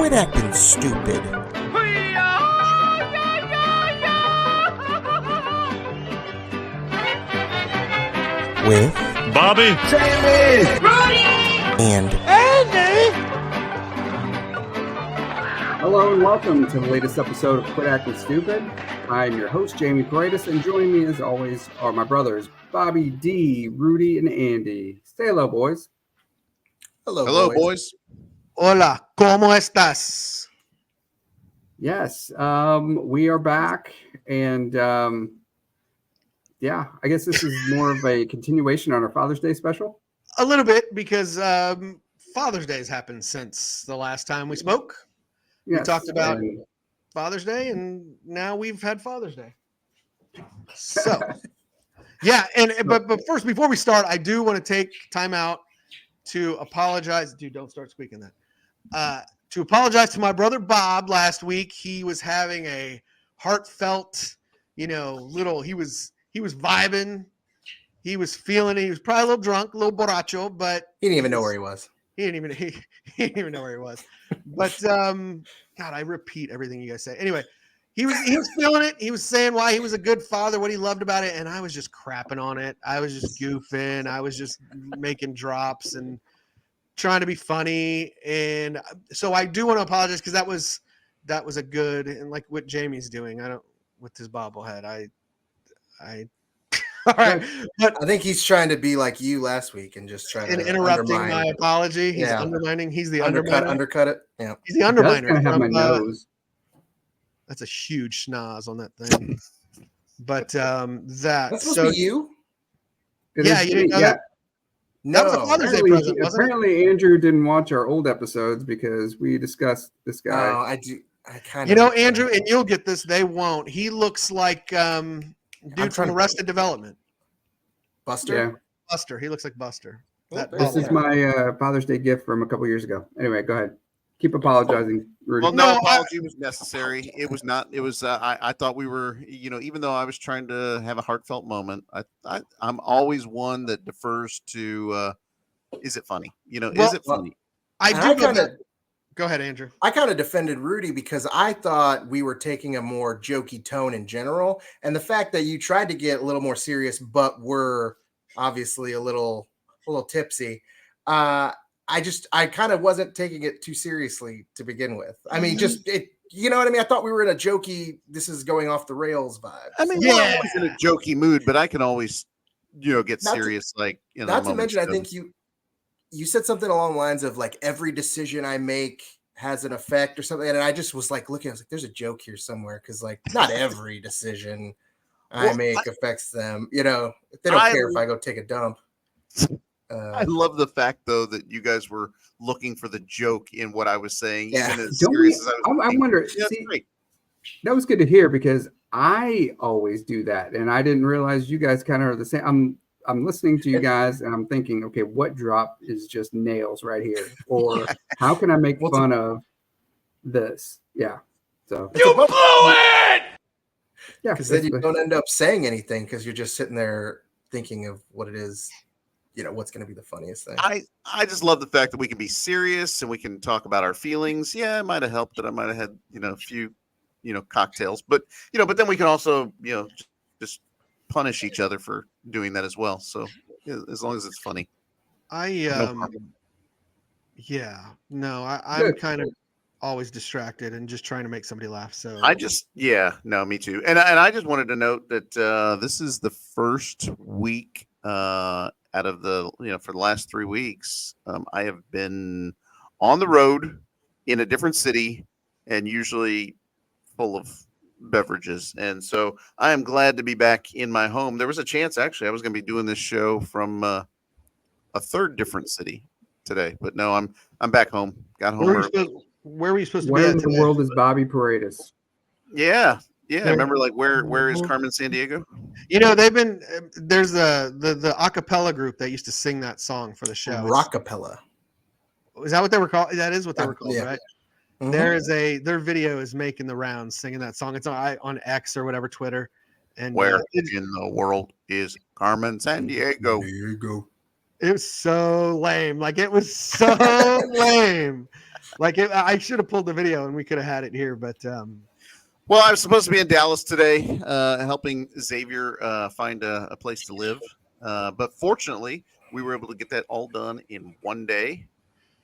Quit acting stupid. With Bobby, Jamie, Rudy, and Andy. Hello and welcome to the latest episode of Quit Acting Stupid. I'm your host, Jamie Paredes, and joining me as always are my brothers, Bobby D, Rudy, and Andy. Say hello, boys. Hello, boys. Hola, ¿cómo estás? Yes, we are back, and yeah, I guess this is more of a continuation on our Father's Day special. A little bit, because Father's Day has happened since the last time we spoke. Yes, We talked about and Father's Day, and now we've had Father's Day. So, yeah, but first, before we start, I do want to take time out to apologize. Dude, don't start squeaking that. To apologize to my brother Bob last week. He was having a heartfelt, he was vibing. He was feeling it. He was probably a little drunk, a little borracho, but He didn't even know where he was. He didn't even know where he was. But God, I repeat everything you guys say. Anyway, he was feeling it. He was saying why he was a good father, what he loved about it, and I was just crapping on it. I was just goofing. I was just making drops and trying to be funny. And so I do want to apologize, because that was a good, and like what Jamie's doing. With his bobblehead. I all right, but I think he's trying to be like you last week and just trying to interrupting undermine. my apology. He's Yeah. undermining. He's the undercut it. Yeah, He's the it does underminer. kind of have my from, nose. That's a huge schnoz on that thing. But that's supposed to be you. It yeah, is you didn't me, know that? That was a No, Father's Day Apparently, present, wasn't it? apparently Andrew didn't watch our old episodes because we discussed this guy. no, I do. I kind of. Andrew, and you'll get this. They won't. He looks like dude trying from to- Arrested Development. Buster. Yeah, Buster. He looks like Buster. Well, this is my Father's Day gift from a couple years ago. Anyway, go ahead. Keep apologizing, Rudy. Well, No, no apology was necessary. It was not. It was. I thought we were. Even though I was trying to have a heartfelt moment, I'm always one that defers to. Is it funny? Is it funny? I And do I go kinda- back. Go ahead, Andrew. I kind of defended Rudy because I thought we were taking a more jokey tone in general, and the fact that you tried to get a little more serious, but were obviously a little tipsy. I kind of wasn't taking it too seriously to begin with. I mean, just it. You know what I mean? I thought we were in a jokey, this is going off the rails vibe. I mean, Yeah. we're always in a jokey mood, but I can always, get Not to- serious. Not to mention, I think you said something along the lines of like every decision I make has an effect or something, and I just was like looking. I was like, "There's a joke here somewhere," because like not every decision I make affects them. They don't care if I go take a dump. I love the fact though that you guys were looking for the joke in what I was saying, Yeah. even as Don't we, serious as I was. I wonder. Yeah, See, great. that was good to hear because I always do that, and I didn't realize you guys kind of are the same. I'm listening to you guys, and I'm thinking, okay, what drop is just nails right here, or how can I make fun of this? Yeah, so You blew it. yeah, because then you basically. don't end up saying anything because you're just sitting there thinking of what it is. What's going to be the funniest thing. I just love the fact that we can be serious and we can talk about our feelings. Yeah, it might have helped that I might have had a few cocktails, but then we can also just punish each other for doing that as well. So as long as it's funny. I'm Good. kind of always distracted and just trying to make somebody laugh. So Me too. And I just wanted to note that this is the first week out of the for the last 3 weeks I have been on the road in a different city and usually full of beverages, and so I am glad to be back in my home. There was a chance actually I was going to be doing this show from a third different city today, but no, I'm back home. Got home early. Where were you supposed to Where be in at the today? world is Bobby Paredes? Yeah. Yeah. Remember, like where is Carmen Sandiego? They've been there's the a cappella group that used to sing that song for the show. Rockapella. Is that what they were called? That is what they were called, Yeah. right? Mhm. Their video is making the rounds singing that song. It's on X or whatever, Twitter. And Where in the world is Carmen Sandiego? There you go. it was so lame. Like it was so lame. Like I should have pulled the video and we could have had it here, but Well, I was supposed to be in Dallas today, helping Xavier find a place to live. But fortunately, we were able to get that all done in one day.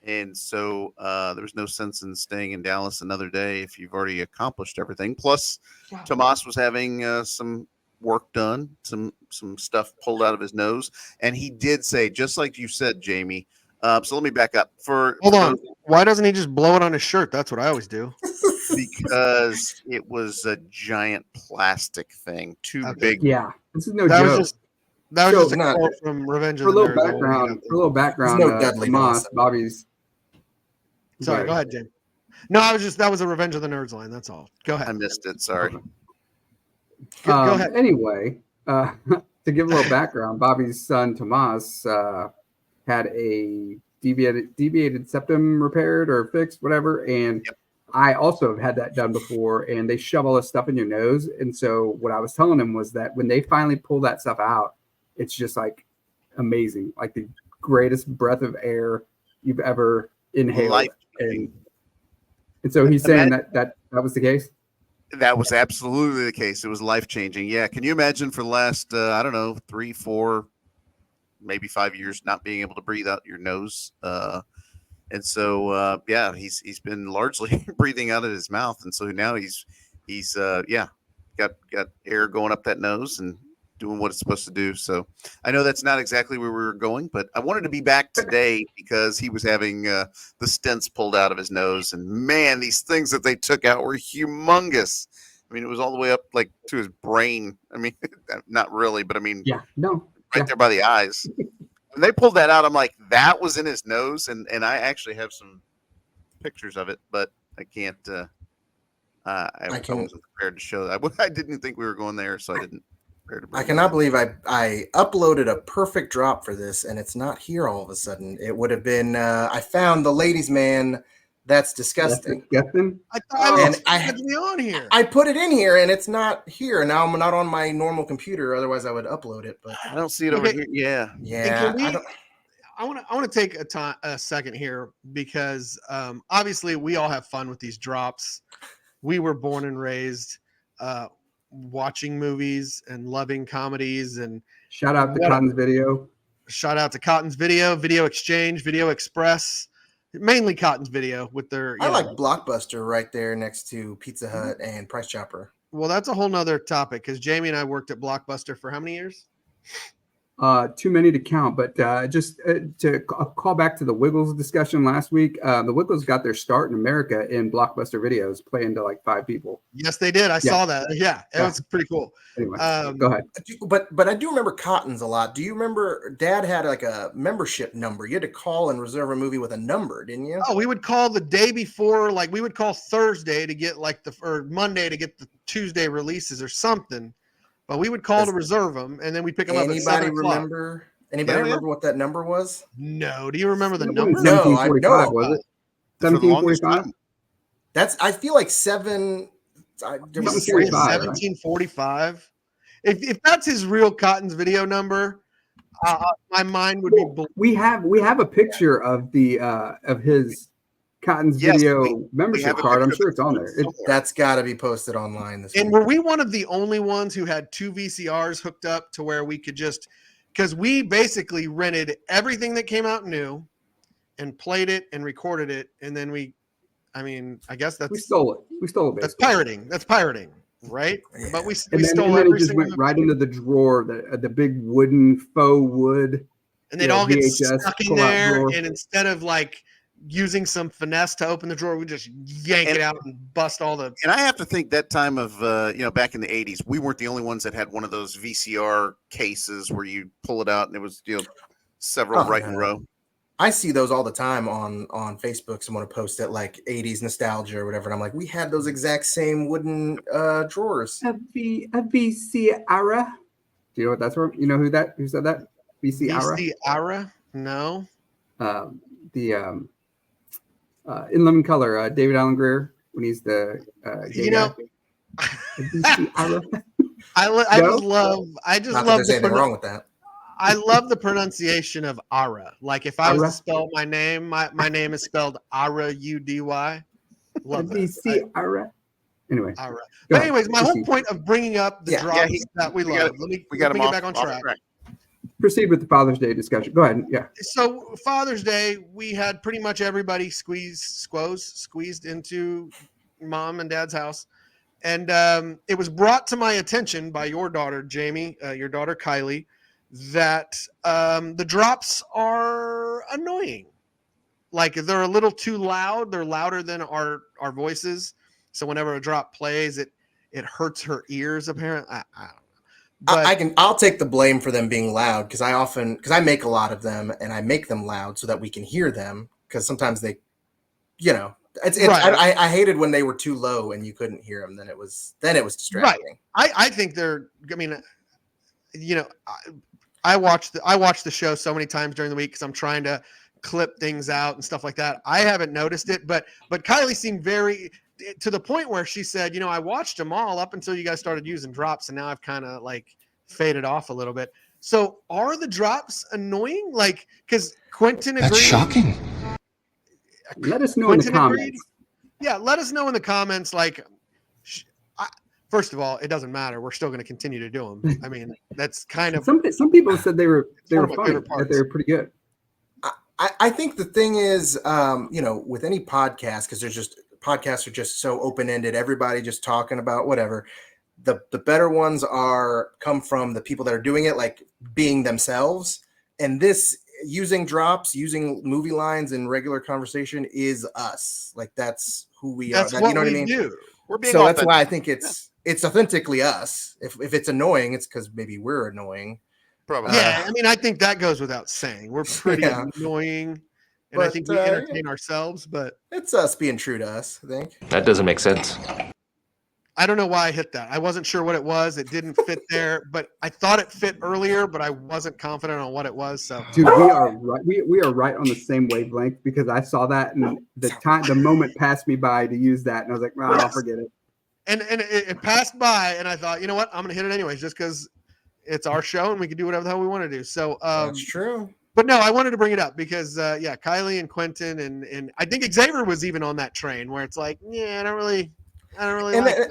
And so there was no sense in staying in Dallas another day if you've already accomplished everything. Plus, Tomas was having some work done, some stuff pulled out of his nose. And he did say, just like you said, Jamie. So let me back up. Hold on. Why doesn't he just blow it on his shirt? That's what I always do. Because it was a giant plastic thing, too big. Yeah, this is no That joke. was just a quote from Revenge of For a the little Nerds. background, no Dudley Tomas, Dawson. Bobby's. Sorry, go ahead, Jim. No, that was a Revenge of the Nerds line. That's all. Go ahead. I missed it. Sorry. Go ahead. Anyway, to give a little background, Bobby's son Tomas had a deviated septum repaired or fixed, whatever, and I also have had that done before. And they shove all this stuff in your nose, and so what I was telling him was that when they finally pull that stuff out, it's just like amazing, like the greatest breath of air you've ever inhaled. And so he's saying that was the case. That was absolutely the case. It was life-changing. Yeah. Can you imagine for the last, 3, 4, maybe 5 years, not being able to breathe out your nose? And so, he's been largely breathing out of his mouth. And so now he's got air going up that nose and doing what it's supposed to do. So I know that's not exactly where we were going, but I wanted to be back today because he was having the stents pulled out of his nose, and man, these things that they took out were humongous. I mean, it was all the way up like to his brain. I mean, not really, but I mean, right there by the eyes. When they pulled that out, I'm like, that was in his nose. And I actually have some pictures of it, but I can't, I wasn't prepared to show that. I didn't think we were going there, so I didn't. I cannot believe I uploaded a perfect drop for this, and it's not here all of a sudden. It would have been, I found the ladies' man. That's disgusting. I thought I had to be on here. I put it in here, and it's not here. Now I'm not on my normal computer. Otherwise, I would upload it. But I don't see it over here. Yeah. I want to take a second here because obviously we all have fun with these drops. We were born and raised watching movies and loving comedies, and shout out to Cotton's Video. Shout out to Cotton's Video, Video Exchange, Video Express, mainly Cotton's Video with their. I like Blockbuster right there next to Pizza Hut and Price Chopper. Well, that's a whole nother topic because Jamie and I worked at Blockbuster for how many years? Too many to count, but just to call back to the Wiggles discussion last week, the Wiggles got their start in America in Blockbuster Videos, playing to like 5 people. Yes, they did. I saw that. Yeah, it was pretty cool. Anyway, go ahead. But I do remember Cotton's a lot. Do you remember Dad had like a membership number? You had to call and reserve a movie with a number, didn't you? Oh, we would call the day before, like we would call Thursday to get or Monday to get the Tuesday releases or something. But we would call to reserve them, and then we'd pick them up. Anybody remember what that number was? No. Do you remember the number? No, 1745 was it? 1745. I feel like 1745. If that's his real Cotton's Video number, my mind would be. We have a picture of the of his Cotton's Video membership card. I'm sure it's on there. That's got to be posted online. And were we one of the only ones who had 2 VCRs hooked up to where we could because we basically rented everything that came out new and played it and recorded it. And then I guess we stole it. That's pirating. That's pirating, right? Yeah. But we then it just went right into the drawer, the big faux wood. And they'd all get stuck in there. And instead of like using some finesse to open the drawer, we just yank it out and bust all the. And I have to think that time of back in the 80s, we weren't the only ones that had one of those VCR cases where you pull it out and it was several in a row. I see those all the time on Facebook. Someone will post it like 80s nostalgia or whatever, and I'm like, we had those exact same wooden drawers. A VCR. Do you know what that's from? You know who said that? VCR? No. In Living Color, David Allen Greer, when he's the gay guy. I just love. There's anything wrong with that. I love the pronunciation of Ara. Like if I was Ara? to spell my name, my name is spelled Rudy. Love that. DC Ara. Anyway, Ara. go But ahead. anyways, my whole Proceed. point of bringing up the Yeah. drops Yeah, that we we love. got- Let me we got him get off, back on off track. Proceed with the Father's Day discussion. Go ahead. Yeah. So Father's Day, we had pretty much everybody squeezed into mom and dad's house. And it was brought to my attention by your daughter, Jamie, your daughter, Kylie, that the drops are annoying. Like they're a little too loud. They're louder than our voices. So whenever a drop plays, it hurts her ears, apparently. I don't know. But I'll take the blame for them being loud because I make a lot of them and I make them loud so that we can hear them because sometimes they, it's Right. I hated when they were too low and you couldn't hear them. Then it was distracting. I think they're. I mean, I watch the show so many times during the week because I'm trying to clip things out and stuff like that. I haven't noticed it, but Kylie seemed very to the point where she said, I watched them all up until you guys started using drops, and now I've kind of like faded off a little bit. So are the drops annoying? Like, because Quentin agreed. That's shocking. Let us know in the comments. Yeah, let us know in the comments. Like, first of all, it doesn't matter. We're still going to continue to do them. I mean, that's kind of Some people said they were one of my funny, favorite that parts. they were pretty good. I think the thing is, with any podcast, because podcasts are just so open-ended, everybody just talking about whatever. The better ones come from the people that are doing it, like being themselves. And this using drops, using movie lines in regular conversation is us. Like that's who we That's are. what You know what I we mean? do. We're being So that's authentic. why I think it's authentically us. If it's annoying, it's because maybe we're annoying. Probably. Yeah, I mean, I think that goes without saying. We're pretty Yeah. annoying, and I But, think we entertain ourselves. But It's us being true to us, I think. That doesn't make sense. I don't know why I hit that. I wasn't sure what it was. It didn't fit there, but I thought it fit earlier, but I wasn't confident on what it was. So, Dude, we are right. We are right on the same wavelength because I saw that and the moment passed me by to use that, and I was like, "Well, I'll forget it." and it passed by, and I thought, you know what, I'm gonna hit it anyways, just because it's our show and we can do whatever the hell we want to do. So, That's true. but no, I wanted to bring it up because, Kylie and Quentin and I think Xavier was even on that train where it's like, yeah, I don't really like it.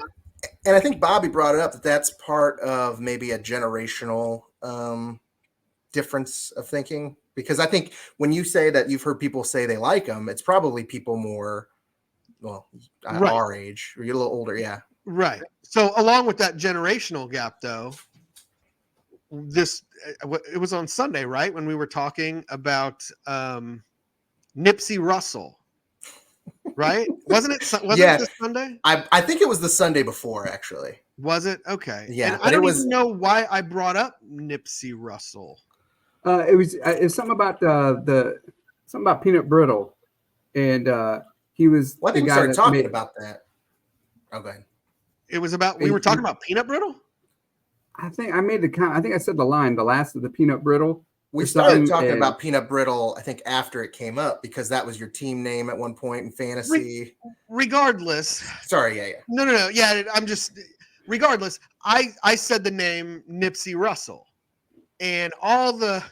And I think Bobby brought it up that's part of maybe a generational difference of thinking. Because I think when you say that you've heard people say they like them, it's probably people more, Right. our age, or you're a little older. Yeah. Right. So along with that generational gap, though, it was on Sunday, right, when we were talking about Nipsey Russell, right? Wasn't it this Sunday? I think it was the Sunday before, actually. Was it? Okay. Yeah, And but I don't it was- even know why I brought up Nipsey Russell. It was something about something about peanut brittle, and he was Well, I the think we guy started that talking made, about that. Oh, go ahead. It was about we were talking about peanut brittle. I think I made the comment. I think I said the line, the last of the peanut brittle. We or started something, talking and- about peanut brittle, I think, after it came up because that was your team name at one point in fantasy. Regardless, Sorry, yeah. no. Yeah, I'm just regardless. I said the name Nipsey Russell, and all the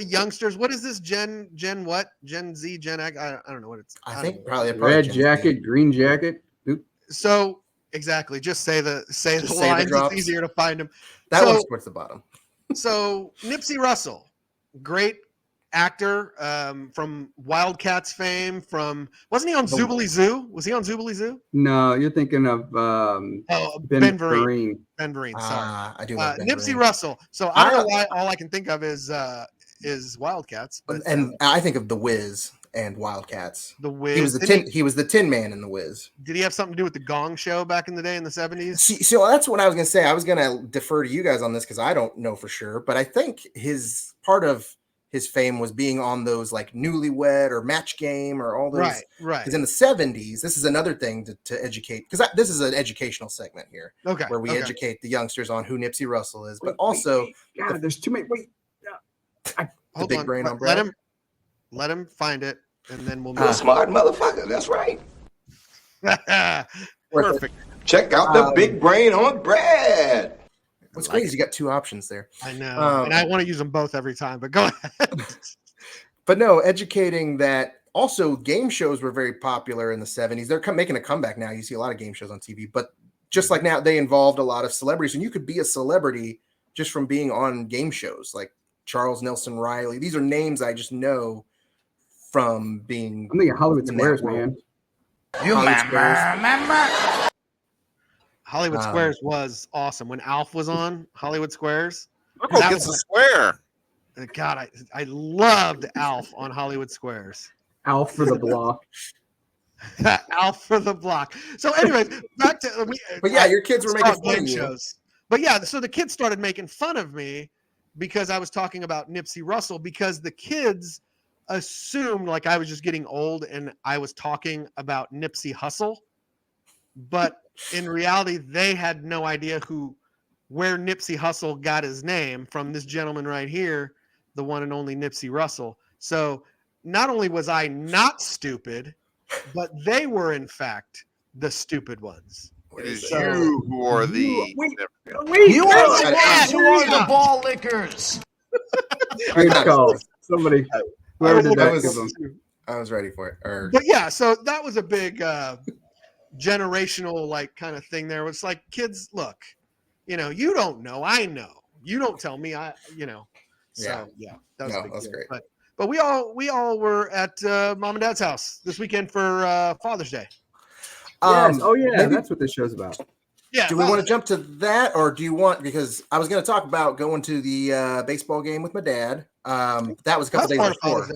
youngsters. What is this? Gen what? Gen Z? Gen X? I don't know what it's. I don't think know. probably red Gen Z. jacket, green jacket. Oop. So exactly. Just say the Just say the lines. drops. It's easier to find them. That So- one's towards the bottom. So Nipsey Russell, great actor from Wildcats fame. Wasn't he on Zoobilee Zoo? Was he on Zoobilee Zoo? No, you're thinking of Oh, Ben Vereen. Vereen. Ben Vereen. Sorry. I do love Ben Nipsey Vereen. Russell. So I don't know why all I can think of is Wildcats. But And I think of The Wiz and Wildcats. the Wiz. He was the Tin Man in The Wiz. Did he have something to do with the Gong Show back in the day in the 70s? So that's what I was going to say. I was going to defer to you guys on this because I don't know for sure, but I think part of his fame was being on those like Newlywed or Match Game or all those. Right. Because in the 70s, this is another thing to educate, because this is an educational segment here Okay. where we okay. educate the youngsters on who Nipsey Russell is, but also God, there's too many. Wait, Hold big on. brain on Let Brad. him find it, and then we'll You're a move. smart motherfucker. That's right. Perfect. Check out the big brain on Brad. What's great is you got two options there. I know, and I want to use them both every time. But go ahead. But no, educating that also game shows were very popular in the 70s. They're making a comeback now. You see a lot of game shows on TV, but just like now, they involved a lot of celebrities, and you could be a celebrity just from being on game shows like Charles Nelson Riley. These are names I just know from being. I'm thinking Hollywood Squares, man. Hollywood Squares was awesome when Alf was on Hollywood Squares. Oh, That it's a was square. God, I loved Alf on Hollywood Squares. Alf for the block. Alf for the block. So, anyways, back to. But yeah, your kids were making fun game of you. shows. But yeah, so the kids started making fun of me because I was talking about Nipsy Russell, because the kids assumed like I was just getting old and I was talking about Nipsey Hussle. But in reality, they had no idea where Nipsey Hussle got his name from, this gentleman right here, the one and only Nipsey Russell. So not only was I not stupid, but they were in fact the stupid ones. It is you who are the. You are the ball lickers. Good call. Somebody. Whoever did that, give them. I was ready for it. But yeah, so that was a big generational like kind of thing there. It's like, kids, look, you don't know, I know. You don't tell me, So yeah, that was a big deal. Great. But we all were at mom and dad's house this weekend for Father's Day. Yes. Oh yeah, that's what this show's about. Yeah. Do we want to jump to that, or do you want? Because I was going to talk about going to the baseball game with my dad. That was a couple days before.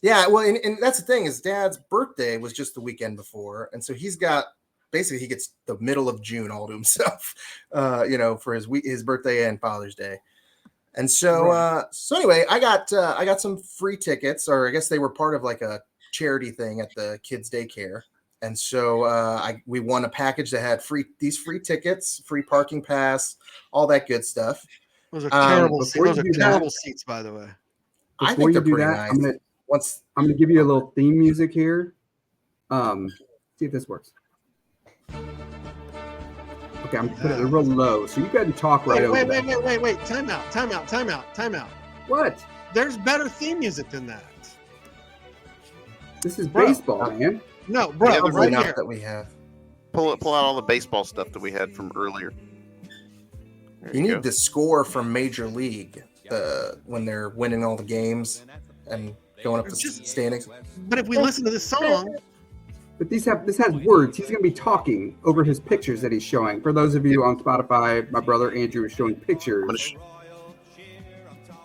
Yeah, well, and that's the thing, is Dad's birthday was just the weekend before, and so he gets the middle of June all to himself, for his birthday and Father's Day. And so, so anyway, I got some free tickets, or I guess they were part of like a charity thing at the kids' daycare. And so we won a package that had these free tickets, free parking pass, all that good stuff. Those are terrible. Those are terrible seats, by the way. I think they're pretty nice. I'm gonna give you a little theme music here. See if this works. Okay, I'm putting it real low, so you go ahead and talk right over that. Wait. Time out. What? There's better theme music than that. This is baseball, man. No, bro, right here. That we have. Pull out all the baseball stuff that we had from earlier. You need the score from Major League when they're winning all the games and going up the standings. But if we listen to this song, but this has words. He's going to be talking over his pictures that he's showing. For those of you on Spotify, my brother Andrew is showing pictures.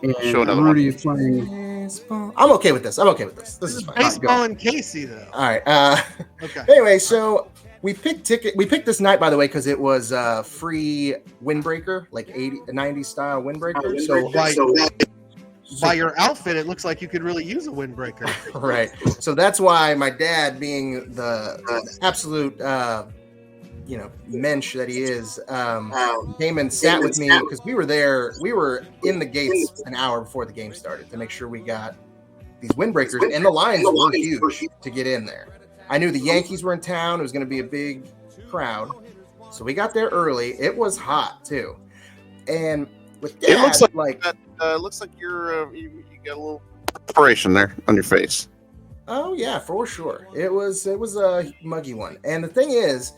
And Rudy is playing. I'm okay with this. This is fine. Baseball and Casey, though. All right. Okay. Anyway, so we picked this night, by the way, because it was free windbreaker, like 90s style windbreaker. By your outfit, it looks like you could really use a windbreaker. Right. So that's why my dad, being the absolute mensch that he is, came and sat with me, because we were in the gates an hour before the game started to make sure we got these windbreakers, and the lines were huge to get in there. I knew the Yankees were in town. It was going to be a big crowd. So we got there early. It was hot too. And with Dad, it looks like you got a little inspiration there on your face. Oh yeah, for sure. It was a muggy one. And the thing is,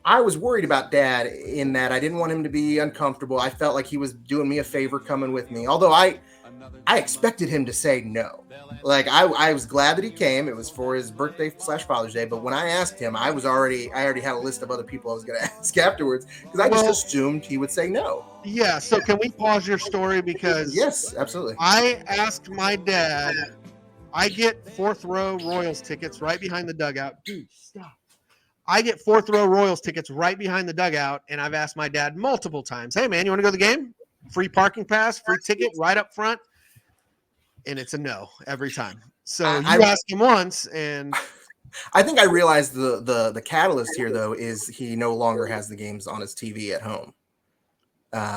I was worried about Dad in that I didn't want him to be uncomfortable. I felt like he was doing me a favor coming with me. Although I expected him to say no. Like I was glad that he came. It was for his birthday / Father's Day. But when I asked him, I already had a list of other people I was going to ask afterwards, because I just assumed he would say no. Yeah. So can we pause your story, because yes, absolutely. I asked my dad. I get fourth row Royals tickets right behind the dugout. Dude, stop. I get fourth row Royals tickets right behind the dugout, and I've asked my dad multiple times, "Hey man, you want to go to the game? Free parking pass, free ticket right up front." And it's a no every time. So I asked him once, and I think I realized the catalyst here, though, is he no longer has the games on his TV at home.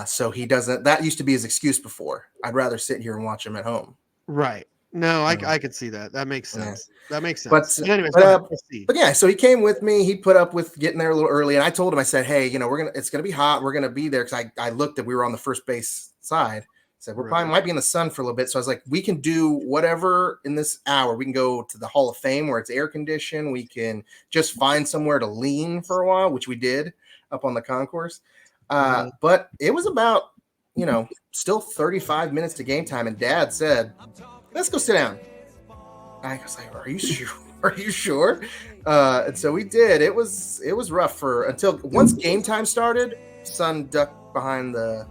So he doesn't. That used to be his excuse before. I'd rather sit here and watch him at home. Right. No, I could see that. That makes sense. That makes But, sense. Anyways, but yeah, so he came with me. He put up with getting there a little early, and I told him, I said, "Hey, it's gonna be hot. We're gonna be there," because I looked at we were on the first base side. I said we're probably might be in the sun for a little bit. So I was like, we can do whatever in this hour. We can go to the Hall of Fame where it's air conditioned. We can just find somewhere to lean for a while, which we did up on the concourse. But it was about still 35 minutes to game time, and Dad said, "Let's go sit down." I was like, "Are you sure? Are you sure?" And so we did. It was rough until once game time started. Sun ducked behind the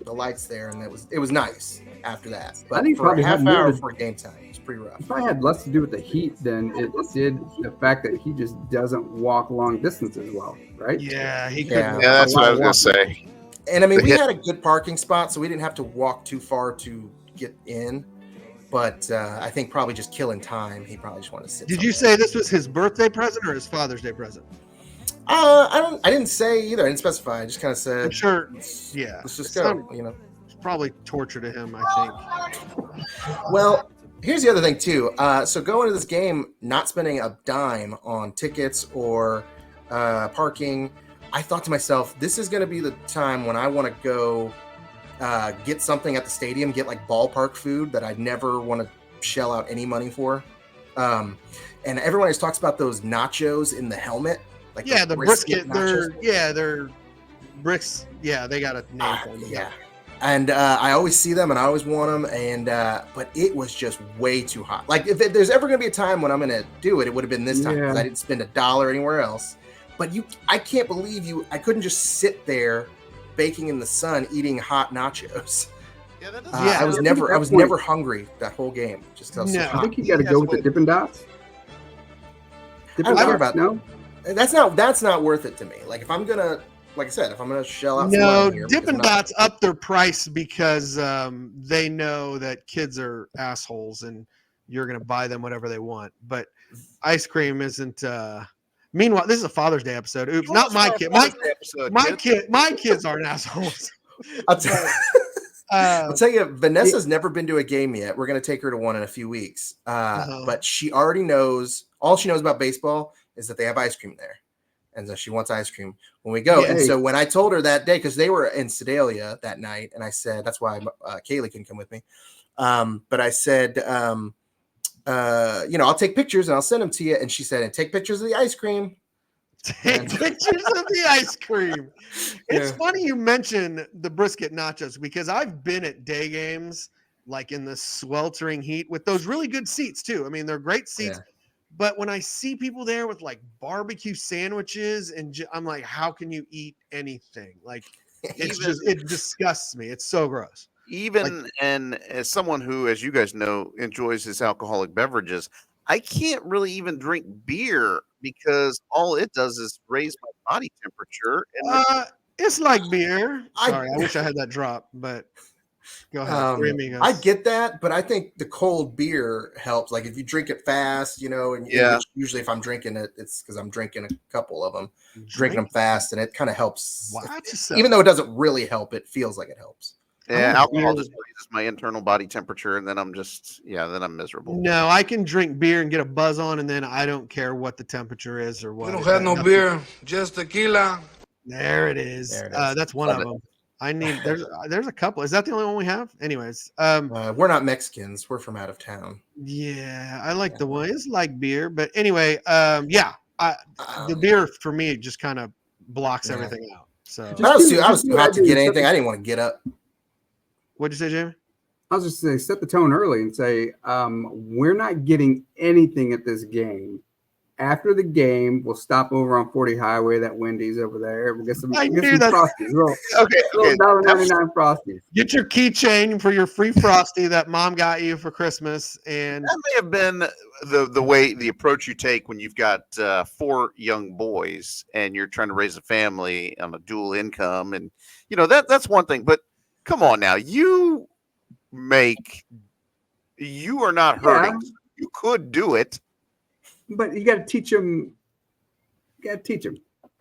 lights there, and it was nice after that. But I think for probably a half had more hour to- before game time, it was pretty rough. It probably had less to do with the heat than it did the fact that he just doesn't walk long distances well, right? Yeah, he couldn't. Yeah, that's what I was gonna say. And I mean, we had a good parking spot, so we didn't have to walk too far to get in. But I think probably just killing time. He probably just wanted to sit. Did you say this was his birthday present or his Father's Day present? I didn't say either. I didn't specify. I just kind of said, I'm sure. Yeah, let's just go. It's probably torture to him, I think. Well, here's the other thing too. So going to this game, not spending a dime on tickets or parking, I thought to myself, this is going to be the time when I want to go get something at the stadium, get like ballpark food that I'd never want to shell out any money for. And everyone always talks about those nachos in the helmet. Like the brisket. They're bricks. Yeah, they got a name for them. Yeah. And I always see them, and I always want them. And but it was just way too hot. Like if there's ever going to be a time when I'm going to do it, it would have been this time because I didn't spend $1 anywhere else. But I can't believe I couldn't just sit there baking in the sun eating hot nachos. Yeah, that I was never hungry that whole game. Just because I think you got to go with the Dippin' Dots. I don't care about no. That's not worth it to me. Like if I'm gonna, like I said, if I'm gonna shell out. No, Dippin' Dots up their price because they know that kids are assholes and you're gonna buy them whatever they want. But ice cream isn't. Meanwhile, this is a Father's Day episode. Oops, not my kid. My kids aren't assholes. I'll tell you, Vanessa's never been to a game yet. We're going to take her to one in a few weeks. But she already knows, all she knows about baseball is that they have ice cream there. And so she wants ice cream when we go. And so when I told her that day, because they were in Sedalia that night, and I said, that's why Kaylee couldn't come with me. But I said, I'll take pictures and I'll send them to you. And she said, and take pictures of the ice cream. Take pictures of the ice cream. It's funny you mention the brisket nachos because I've been at day games like in the sweltering heat with those really good seats too. I mean, they're great seats, but when I see people there with like barbecue sandwiches and I'm like, how can you eat anything? Like it disgusts me. It's so gross. And as someone who, as you guys know, enjoys his alcoholic beverages, I can't really even drink beer because all it does is raise my body temperature. And it's like beer. Sorry, I wish I had that drop, but go ahead. I get that, but I think the cold beer helps. Like if you drink it fast, and usually if I'm drinking it, it's because I'm drinking a couple of them, drinking them fast, and it kind of helps. Even though it doesn't really help, it feels like it helps. Yeah, alcohol just raises my internal body temperature, and then I'm miserable. No, I can drink beer and get a buzz on, and then I don't care what the temperature is or what. We don't have no beer, just tequila. There it is. That's one of them. I need. There's a couple. Is that the only one we have? Anyways, we're not Mexicans. We're from out of town. Yeah, I like the one. It's like beer, but anyway, the beer for me just kind of blocks everything out. So I was about to get anything. I didn't want to get up. What'd you say, Jamie? I was just saying, set the tone early and say, we're not getting anything at this game. After the game, we'll stop over on 40 Highway, that Wendy's over there. We'll get some Frosties. Okay. $1.99 Frosties. Get your keychain for your free Frosty that mom got you for Christmas. And that may have been the approach you take when you've got 4 young boys and you're trying to raise a family on a dual income. And, that's one thing. But come on now, you are not hurting. Yeah. You could do it, but you got to teach them. Hey,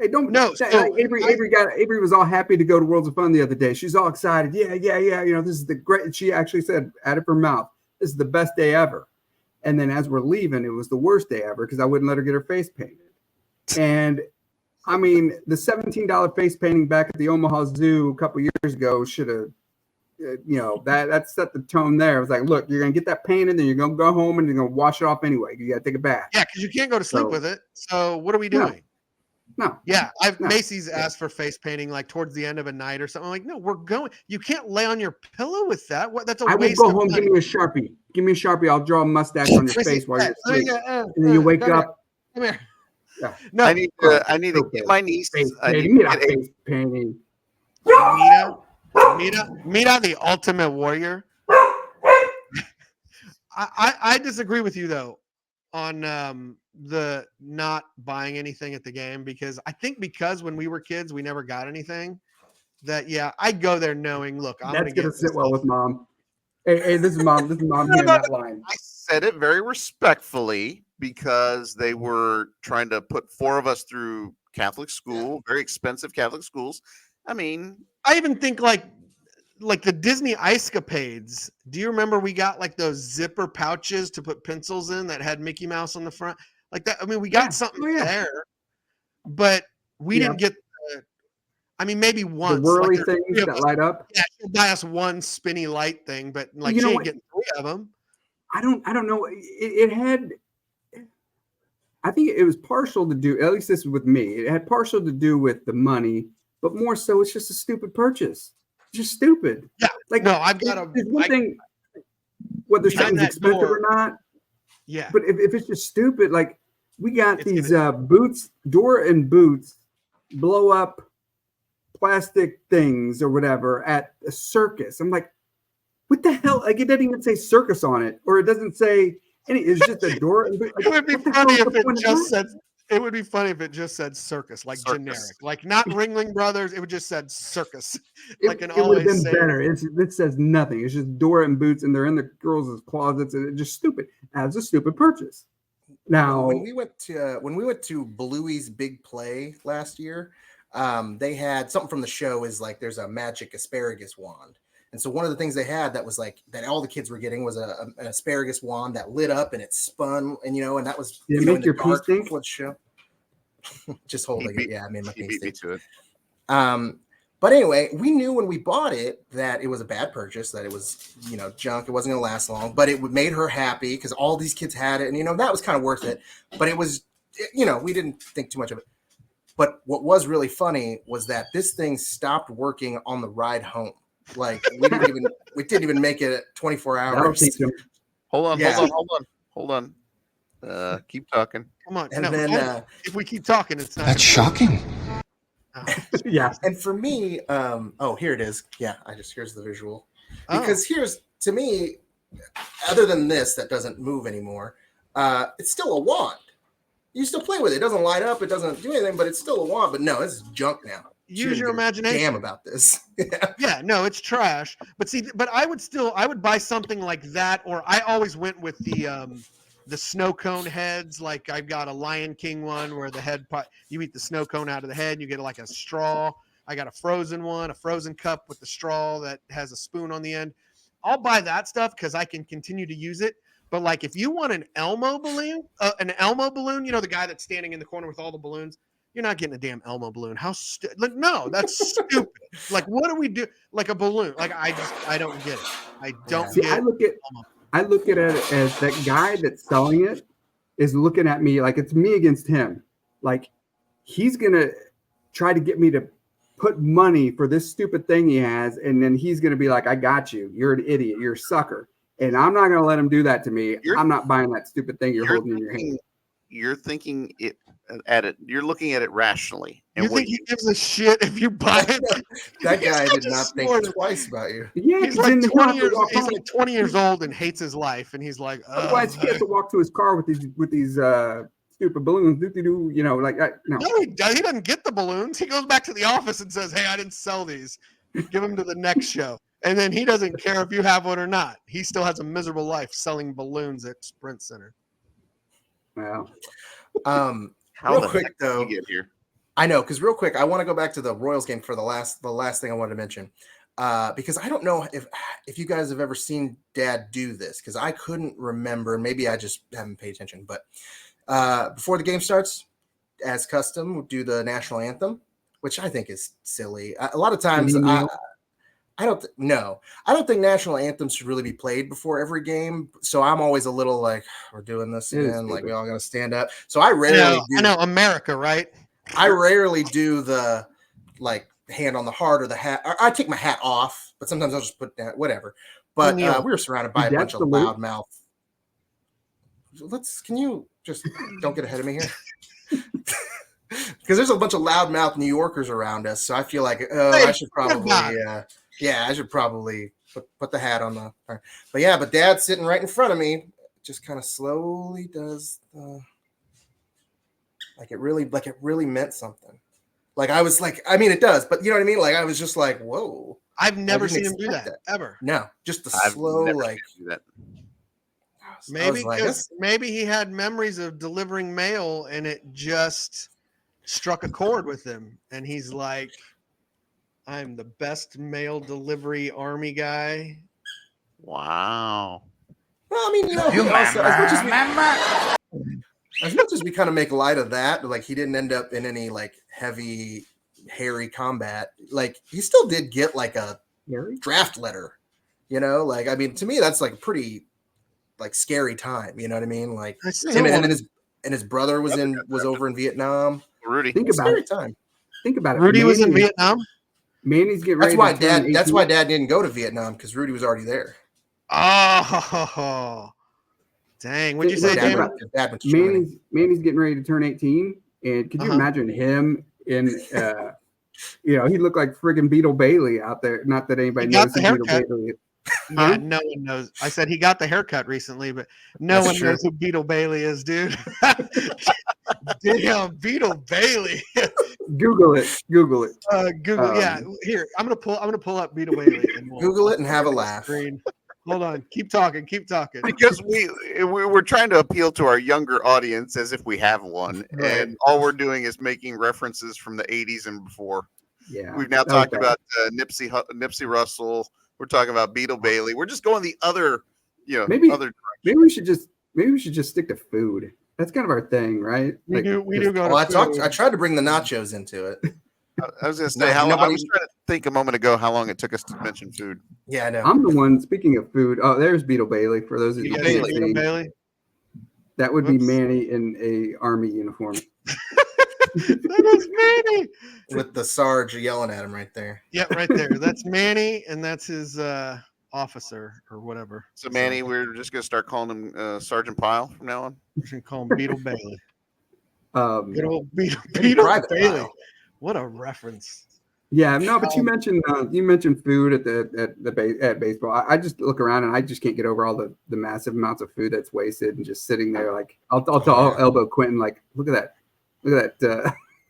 don't no. Avery was all happy to go to Worlds of Fun the other day. She's all excited. Yeah. This is the great. She actually said out of her mouth, this is the best day ever. And then as we're leaving, it was the worst day ever because I wouldn't let her get her face painted. And I mean, the $17 face painting back at the Omaha Zoo a couple years ago should have, that set the tone there. It was like, look, you're going to get that painted, then you're going to go home and you're going to wash it off anyway. You got to take a bath. Yeah, because you can't go to sleep with it. So what are we doing? No. Yeah, Macy's asked for face painting like towards the end of a night or something. I'm like, no, we're going. You can't lay on your pillow with that. What? That's a waste. I will go home. Give me a Sharpie. Give me a Sharpie. I'll draw a mustache on your face while you're asleep. And then you wake up. Come here. Yeah. No, I need to get my niece. I need to get face painting. Mira, the ultimate warrior. I disagree with you though on the not buying anything at the game, because I think because when we were kids we never got anything, that I go there knowing, look, that's gonna sit well with mom. Hey, this is mom hearing that line. I said it very respectfully because they were trying to put 4 of us through Catholic school, very expensive Catholic schools. I mean, I even think like the Disney Ice-capades. Do you remember we got like those zipper pouches to put pencils in that had Mickey Mouse on the front? Like that. I mean, we got something there, but we didn't get maybe once. The whirly things that light up. Yeah, she'll buy us one spinny light thing, but like she ain't getting 3 of them. I don't know. It had, I think it was partial to do, at least this is with me. It had partial to do with the money, but more so it's just a stupid purchase. Just stupid. Yeah. Like, no, I've got one thing, whether something's expensive or not. Yeah. But if it's just stupid, like we got these boots, door and boots, blow up plastic things or whatever at a circus. I'm like, what the hell? Like, it doesn't even say circus on it, or it doesn't say any. It's just a door. And boot. Like, it would be funny if it just said. It would be funny if it just said circus, like circus. Generic, like not Ringling Brothers. It would just said circus. Like it would have been better. It says nothing. It's just door and boots, and they're in the girls' closets, and it's just stupid. That's a stupid purchase. Now, when we went to Bluey's Big Play last year, they had something from the show. Is like there's a magic asparagus wand. And so one of the things they had that was like that all the kids were getting was an asparagus wand that lit up and it spun, and and that was did it make your pee stink? Show. Just holding it, I made my pee stink to it. But anyway, we knew when we bought it that it was a bad purchase, that it was junk. It wasn't going to last long, but it made her happy because all these kids had it, and that was kind of worth it. But it was, we didn't think too much of it. But what was really funny was that this thing stopped working on the ride home. Like we didn't even make it 24 hours. Hold on. Keep talking. Come on. And then if we keep talking, it's not. That's shocking. Yeah. And for me, here it is. Yeah, here's the visual. Because here's, to me, other than this that doesn't move anymore, it's still a wand. You still play with it. It doesn't light up. It doesn't do anything, but it's still a wand. But no, it's junk now. Use your imagination. Damn about this. Yeah, no, it's trash. But see, I would buy something like that, or I always went with the snow cone heads. Like I've got a Lion King one where the head you eat the snow cone out of the head and you get like a straw. I got a frozen one, a frozen cup with the straw that has a spoon on the end. I'll buy that stuff because I can continue to use it. But like if you want an Elmo balloon, the guy that's standing in the corner with all the balloons, you're not getting a damn Elmo balloon. No, that's stupid. Like, what do we do? Like a balloon. Like I don't get it. I don't get it. I look at it as that guy that's selling it is looking at me like it's me against him. Like he's gonna try to get me to put money for this stupid thing he has, and then he's gonna be like, I got you. You're an idiot. You're a sucker. And I'm not gonna let him do that to me. I'm not buying that stupid thing you're holding in your hand. You're thinking you're looking at it rationally. And you think he gives a shit if you buy it? That guy did not think twice about you. Yeah, he's like 20 years old and hates his life, and he's like, otherwise he has to walk to his car with these stupid balloons. No, he doesn't get the balloons. He goes back to the office and says, "Hey, I didn't sell these. Give them to the next show." And then he doesn't care if you have one or not. He still has a miserable life selling balloons at Sprint Center. Wow. Real quick though, you get here? I know, because real quick, I want to go back to the Royals game for the last thing I wanted to mention. because I don't know if you guys have ever seen Dad do this, because I couldn't remember. Maybe I just haven't paid attention. But before the game starts, as custom, we'll do the national anthem, which I think is silly. A lot of times, I don't think national anthems should really be played before every game. So I'm always a little like, we're doing this again. Like, we all got to stand up. So I rarely I know America, right? I rarely do the like hand on the heart or the hat. I take my hat off, but sometimes I'll just put that, whatever. But we were surrounded by a bunch of loudmouth. Can you just don't get ahead of me here? Because there's a bunch of loudmouth New Yorkers around us. So I feel like, I should probably, I should probably put the hat on the. But Dad's sitting right in front of me. Just kind of slowly does the. Like it really meant something. Like I was like, I mean, it does, but you know what I mean? Like I was just like, whoa. I've never seen him do that ever. No, just the slow, like. Maybe because maybe he had memories of delivering mail and it just struck a chord with him. And he's like, I'm the best mail delivery army guy. Wow. Well, I mean, as much as we kind of make light of that, like he didn't end up in any like heavy, hairy combat. Like he still did get like a draft letter, you know. Like I mean, to me, that's like a pretty like scary time. You know what I mean? Like him and his brother was over in Vietnam. Rudy, think about it. Think about it. Rudy was in Vietnam. Manny's getting ready. That's why Dad didn't go to Vietnam, because Rudy was already there. Oh, dang! What'd you say, David? Manny's getting ready to turn 18, and could you imagine him in? He looked like friggin' Beetle Bailey out there. Not that anybody knows who Beetle Bailey is. Yeah, no one knows. I said he got the haircut recently, but no one knows who Beetle Bailey is, dude. Damn, Beetle Bailey. Google it. Google. Yeah. Here, I'm gonna pull up Beetle Bailey. And Google it and have a laugh. Screen. Hold on. Keep talking. Because we're trying to appeal to our younger audience as if we have one, and all we're doing is making references from the 80s and before. Yeah. We've now talked about Nipsy Russell. We're talking about Beetle Bailey. We're just going the other, maybe we should just stick to food. That's kind of our thing, right? We do go. Well, I tried to bring the nachos into it. I was going to say, I was trying to think a moment ago how long it took us to mention food. Yeah, I know. I'm the one, speaking of food. Oh, there's Beetle Bailey. For those of you Beetle Bailey. That would be Manny in a army uniform. That is Manny. With the Sarge yelling at him right there. Yeah, right there. That's Manny, and that's his officer or whatever. So Manny, we're just going to start calling him Sergeant Pile from now on. We're going to call him Beetle Bailey. Good old Beetle Bailey. What a reference. Yeah, no, but you mentioned food at baseball. I just look around and I just can't get over all the massive amounts of food that's wasted and just sitting there. Like I'll elbow Quentin, like, look at that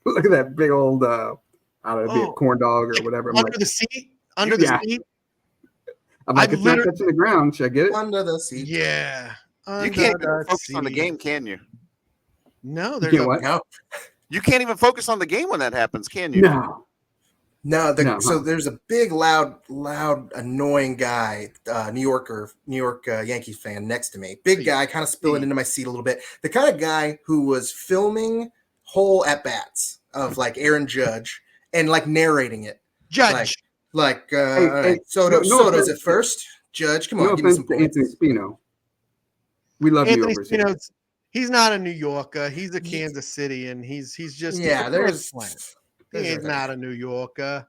look at that big old I don't know, be a corn dog or whatever. Under the seat. I'm like, it's not touching the ground. Should I get it? Under the seat. Yeah. You can't even focus on the game, can you? No, no. You can't even focus on the game when that happens, can you? No. So there's a big, loud, annoying guy, New York Yankees fan next to me. Big guy, kind of spilling into my seat a little bit. The kind of guy who was filming whole at bats of like Aaron Judge and like narrating it. Judge. Soto's at first. Judge, come on, give me some points. Anthony Spino. We love Anthony you over here. He's not a New Yorker. He's a Kansas City, and he's just he's not a New Yorker.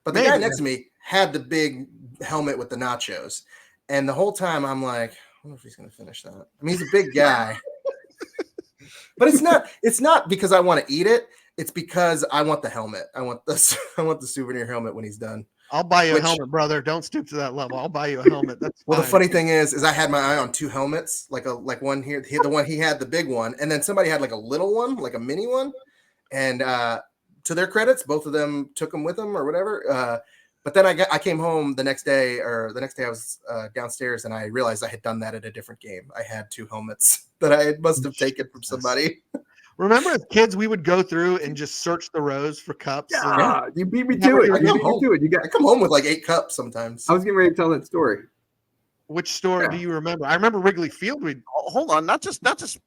But the guy next to me had the big helmet with the nachos, and the whole time I'm like, I wonder if he's going to finish that. I mean, he's a big guy, but it's not because I want to eat it. It's because I want the helmet. I want the souvenir helmet when he's done. I'll buy you a helmet, brother. Don't stoop to that level. I'll buy you a helmet. That's well. The funny thing is I had my eye on two helmets, like one here, the one he had, the big one, and then somebody had like a little one, like a mini one. And to their credits, both of them took them with them or whatever. But then I came home the next day I was downstairs and I realized I had done that at a different game. I had two helmets that I must have taken from somebody. Remember as kids, we would go through and just search the rows for cups. And Yeah, you beat me Never to it. even You beat me to it. You got. I come home with like 8 cups sometimes. I was getting ready to tell that story. which store Yeah. do you remember? I remember Wrigley Field. Hold on, not just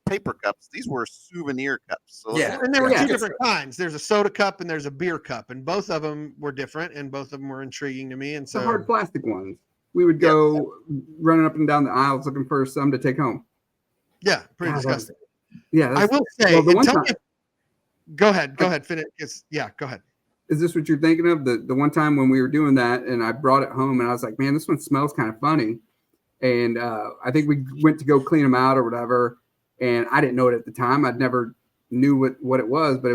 paper cups. These were souvenir cups. So Yeah. And there were Yeah. two different kinds. There's a soda cup and there's a beer cup, and both of them were different, and both of them were intriguing to me. And The so, hard plastic ones. We would go running up and down the aisles looking for some to take home. yeah, pretty God, disgusting. Yeah. I will say, well, the and one tell time- me- go ahead, finish. Go ahead. Is this what you're thinking of? The one time when we were doing that and I brought it home and I was like, man, this one smells kind of funny. And I think we went to go clean them out or whatever. And I didn't know it at the time. I'd never knew what it was, but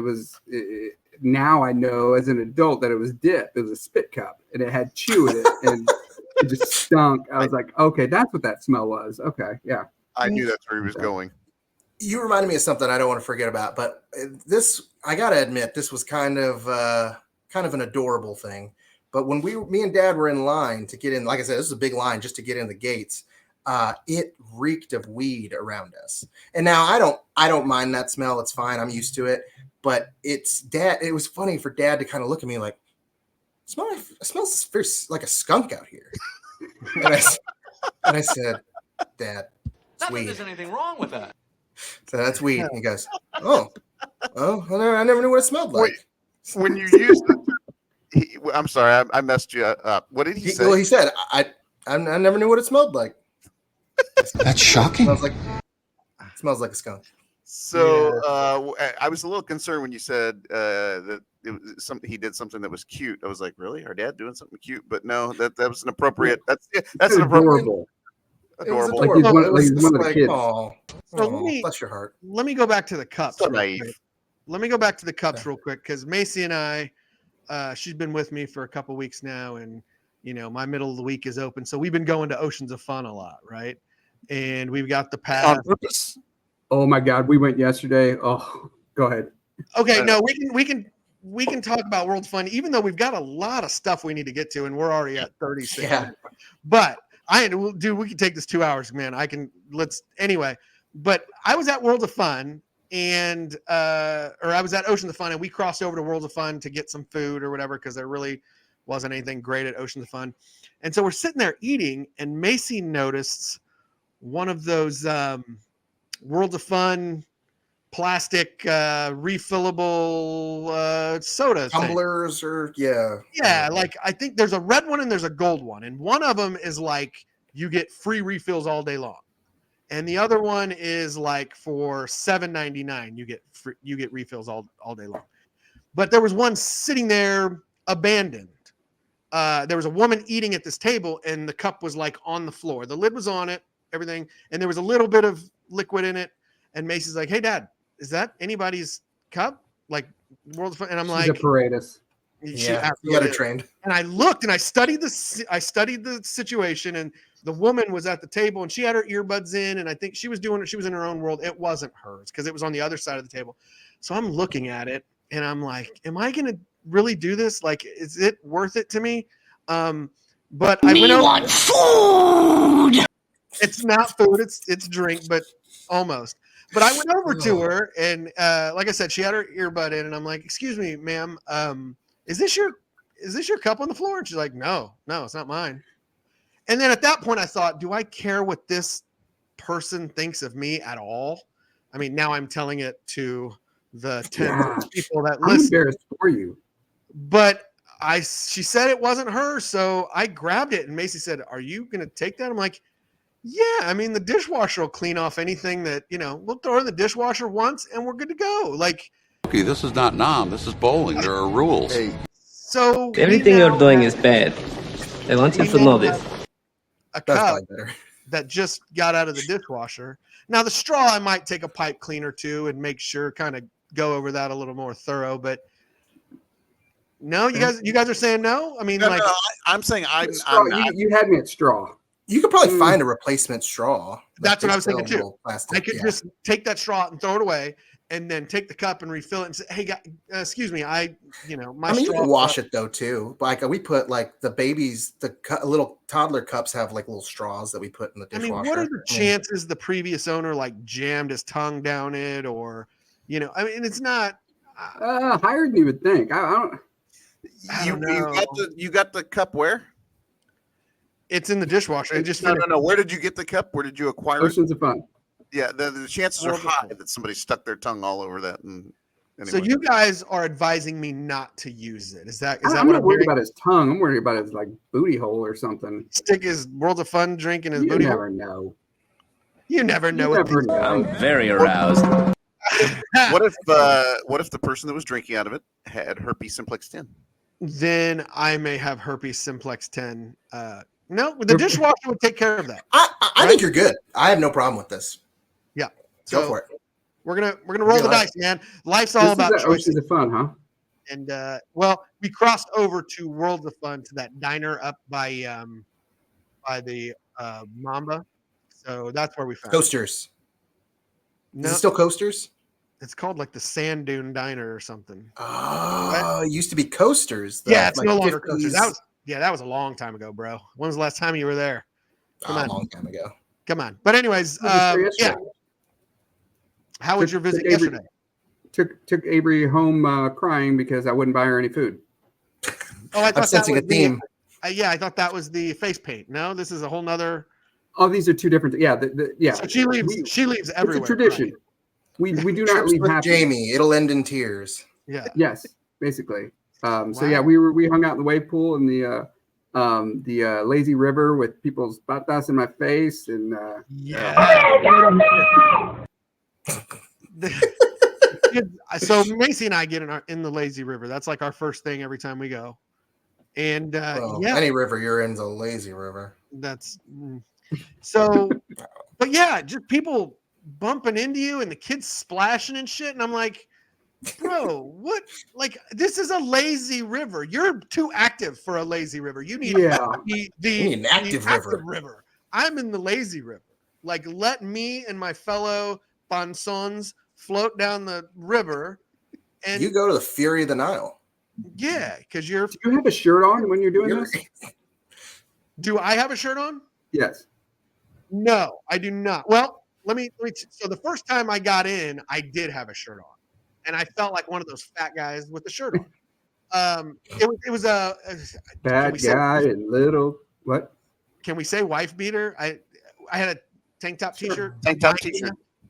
now I know as an adult that it was dip. It was a spit cup and it had chew in it and it just stunk. I was like, okay, that's what that smell was. Okay. Yeah. I knew that's where he was going. You reminded me of something I don't want to forget about, but this, I got to admit, this was kind of an adorable thing. But when me and Dad were in line to get in, like I said, this is a big line just to get in the gates. It reeked of weed around us. And now I don't mind that smell. It's fine. I'm used to it. But it was funny for Dad to kind of look at me like, it smells very like a skunk out here. and I said, Dad, it's Not that weed. there's anything wrong with that. So that's weed. He goes, oh, I never knew what it smelled like. When you used I'm sorry, I messed you up. What did he say? Well, he said, I never knew what it smelled like. That's shocking. Smells like a skunk. So I was a little concerned when you said that it was he did something that was cute. I was like, really? Our dad doing something cute? But no, that was an appropriate. That's an appropriate. Adorable. Adorable. Like he's one, It was like he's one of just the kids. "Aw, So bless your heart." Let me go back to the cups. So real naive. quick. Let me go back to the cups real quick because Macy and I, she's been with me for a couple weeks now, and my middle of the week is open, so we've been going to Oceans of Fun a lot, right? And we've got the pass. On purpose. Oh my God, we went yesterday. Oh, go ahead. Okay, no, we can talk about World Fun, even though we've got a lot of stuff we need to get to, and we're already at 36 minutes. But we can take this 2 hours, man. Anyway. But I was at World of Fun and I was at Oceans of Fun, and we crossed over to World of Fun to get some food or whatever because there really wasn't anything great at Oceans of Fun. And so we're sitting there eating, and Macy noticed one of those World of Fun plastic refillable soda Tumblers or like I think there's a red one and there's a gold one, and one of them is like you get free refills all day long, and the other one is like for $7.99 you get refills all day long. But there was one sitting there abandoned. There was a woman eating at this table, and the cup was like on the floor. The lid was on it, everything, and there was a little bit of liquid in it. And Macy's like, "Hey, Dad, is that anybody's cup?" Like World of Fun, and I'm She's like, a paradis. She you got absolutely her is. trained. And I looked and I studied the situation, and the woman was at the table and she had her earbuds in, and I think she was in her own world. It wasn't hers because it was on the other side of the table. So I'm looking at it and I'm like, am I gonna really do this? Like, is it worth it to me? But I went over. Want food. It's not food, it's drink, but almost. But I went over to her, and like I said, she had her earbud in, and I'm like, "Excuse me, ma'am, is this your cup on the floor?" And she's like, "No, it's not mine." And then at that point, I thought, "Do I care what this person thinks of me at all?" I mean, now I'm telling it to the 10 people that I'm listen. embarrassed for you. But she said it wasn't her, so I grabbed it, and Macy said, "Are you going to take that?" I'm like, "Yeah, I mean, the dishwasher will clean off anything that, we'll throw in the dishwasher once and we're good to go." Like, Okay, this is not Nam. This is bowling. There are rules. so Everything you're doing is bad. I want you to know this. A That's cup probably better. that just got out of the dishwasher. Now, the straw, I might take a pipe cleaner too and make sure, kind of go over that a little more thorough. But no, you guys are saying no? I mean, No, like, I'm saying I'm Straw, not. you had me at straw. You could probably find a replacement straw. That's Like, what I was they thinking sell too. little plastic, I could just take that straw and throw it away, and then take the cup and refill it and say, "Hey, guys, excuse me, my you straw." can wash it though too. Like we put like the babies, little toddler cups have like little straws that we put in the I dishwasher. mean, what are the chances the previous owner like jammed his tongue down it, or I mean, it's not. Higher than you would think. I don't. I You, don't you know. got the cup where? It's in the dishwasher. I just No. Where did you get the cup? Where did you acquire it? Oceans of Fun. Yeah, the chances are World of high Fun. that somebody stuck their tongue all over that. And So anyway. you guys are advising me not to use it. Is that I'm what not I'm worried hearing? about his tongue. I'm worried about his like booty hole or something. Stick his World of Fun drink in his You booty never hole? know. You never know. You What never these- know. Very aroused. What if the person that was drinking out of it had herpes simplex 10? Then I may have herpes simplex 10. No, the dishwasher would take care of that. I think you're good. I have no problem with this. Yeah. Go So for it. we're gonna roll the dice, man. Life's all This about is choices. Oceans of Fun, huh? And well, we crossed over to World of Fun to that diner up by the Mamba. So that's where we found it. Coasters. No, Is it still Coasters? it's called like the Sand Dune Diner or something. Oh, it used to be Coasters. Yeah, it's like no longer 50s. Coasters. That was a long time ago, bro. When was the last time you were there? Come on. A long time ago. Come on. But anyways, I was yeah. there yesterday. How was your visit Took Avery- yesterday? Took Avery home crying because I wouldn't buy her any food. Oh, I I'm thought that sensing was a theme. I thought that was the face paint. No, this is a whole nother. Oh, these are two different. Yeah, yeah. So she leaves everywhere. It's a tradition. right? We do not Trips leave with happy. Jamie. It'll end in tears. Yeah. Yes, basically. So Wow. yeah, we hung out in the wave pool in the lazy river with people's patas in my face and So Macy and I get in the lazy river. That's like our first thing every time we go. And Well, yeah, any river you're in's a lazy river. that's so. But yeah, just people bumping into you and the kids splashing and shit. And I'm like, bro, what? Like, this is a lazy river. You're too active for a lazy river. You need You need an active river. I'm in the lazy river. Like, let me and my fellow Bonsons float down the river. And You go to the Fury of the Nile. yeah, because you're. Do you have a shirt on when you're doing this? Do I have a shirt on? Yes. No, I do not. Well, let me. So the first time I got in, I did have a shirt on, and I felt like one of those fat guys with the shirt on. It was a Bad guy and little what? Can we say wife beater? I had a tank top t-shirt,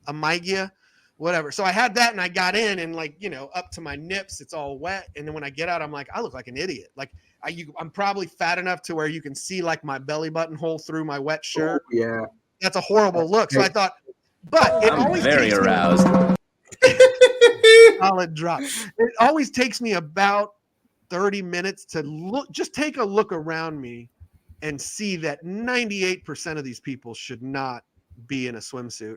a Mygia, whatever. So I had that, and I got in, and like up to my nips, it's all wet. And then when I get out, I'm like, I look like an idiot. Like I'm probably fat enough to where you can see like my belly button hole through my wet shirt. Oh, yeah, that's a horrible look. So I thought, but it always very aroused. Solid drop. It always takes me about 30 minutes to just take a look around me and see that 98% of these people should not be in a swimsuit.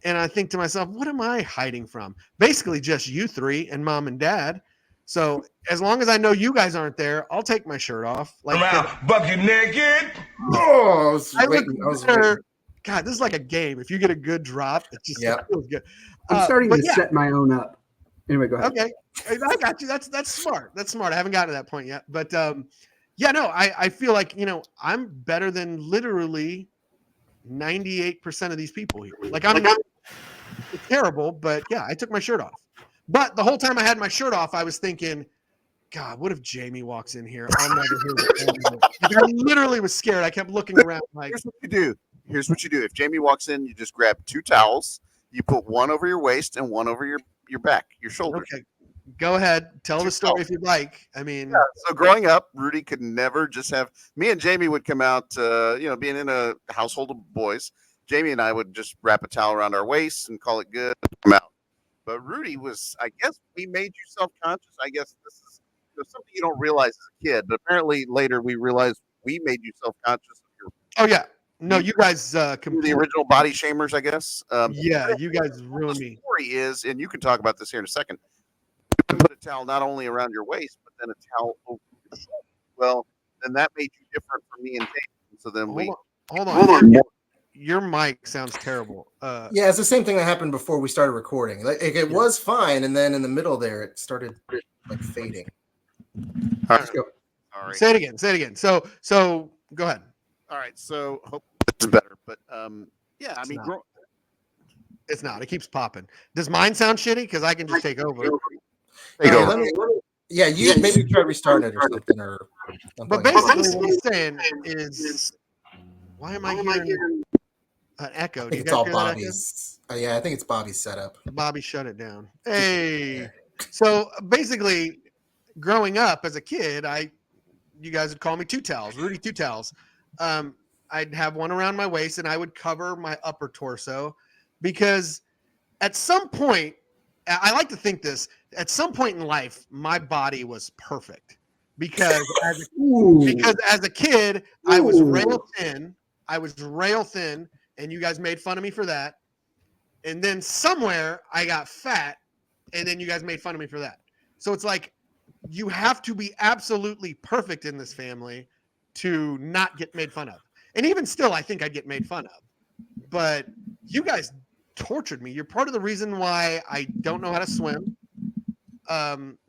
And I think to myself, what am I hiding from? Basically just you three and mom and dad. So as long as I know you guys aren't there, I'll take my shirt off. Like, bucket naked. Oh, I was waiting. God, this is like a game. If you get a good drop, it just feels good. I'm starting to set my own up. Anyway, go ahead. Okay, I got you. That's smart. That's smart. I haven't gotten to that point yet, but yeah, no, I feel like I'm better than literally 98% of these people here. Like I'm terrible, but yeah, I took my shirt off. But the whole time I had my shirt off, I was thinking, God, what if Jamie walks in here? I'll never hear it. Like, I literally was scared. I kept looking around. Like, Here's what you do. If Jamie walks in, you just grab 2 towels. You put one over your waist and one over your back, your shoulders. Okay, go ahead. Tell the story if you'd like. I mean, so growing up, Rudy could never just have me and Jamie would come out. Being in a household of boys, Jamie and I would just wrap a towel around our waists and call it good. Come out. But Rudy was, I guess, we made you self-conscious. I guess this is something you don't realize as a kid, but apparently later we realized we made you self-conscious of your. Oh yeah, no, you guys the original body shamers, I guess. Yeah, you guys ruined me. The story is, and you can talk about this here in a second. You put a towel not only around your waist, but then a towel over your shoulder. Well, then that made you different from me and Jamie. So then hold on. Your mic sounds terrible. Yeah, it's the same thing that happened before we started recording. Like it was fine, and then in the middle there, it started like fading. All right. All right. Say it again. So go ahead. All right. So hope it's better. But yeah, I mean, It's not. It keeps popping. Does mine sound shitty? Because I can just take over. Yeah, you maybe try restarting it or something, or But basically, what he's saying is, why am I hearing an echo? I Do think you it's guys all hear that echo? Bobby's. Yeah, I think it's Bobby's setup. Bobby, shut it down. Hey. So basically, growing up as a kid, you guys would call me Two Towels, Rudy Two Towels. I'd have one around my waist and I would cover my upper torso because at some point, I like to think this, at some point in life, my body was perfect because as a kid, I was rail thin. And you guys made fun of me for that. And then somewhere I got fat and then you guys made fun of me for that. So it's like, you have to be absolutely perfect in this family to not get made fun of. And even still, I think I'd get made fun of. But you guys tortured me. You're part of the reason why I don't know how to swim.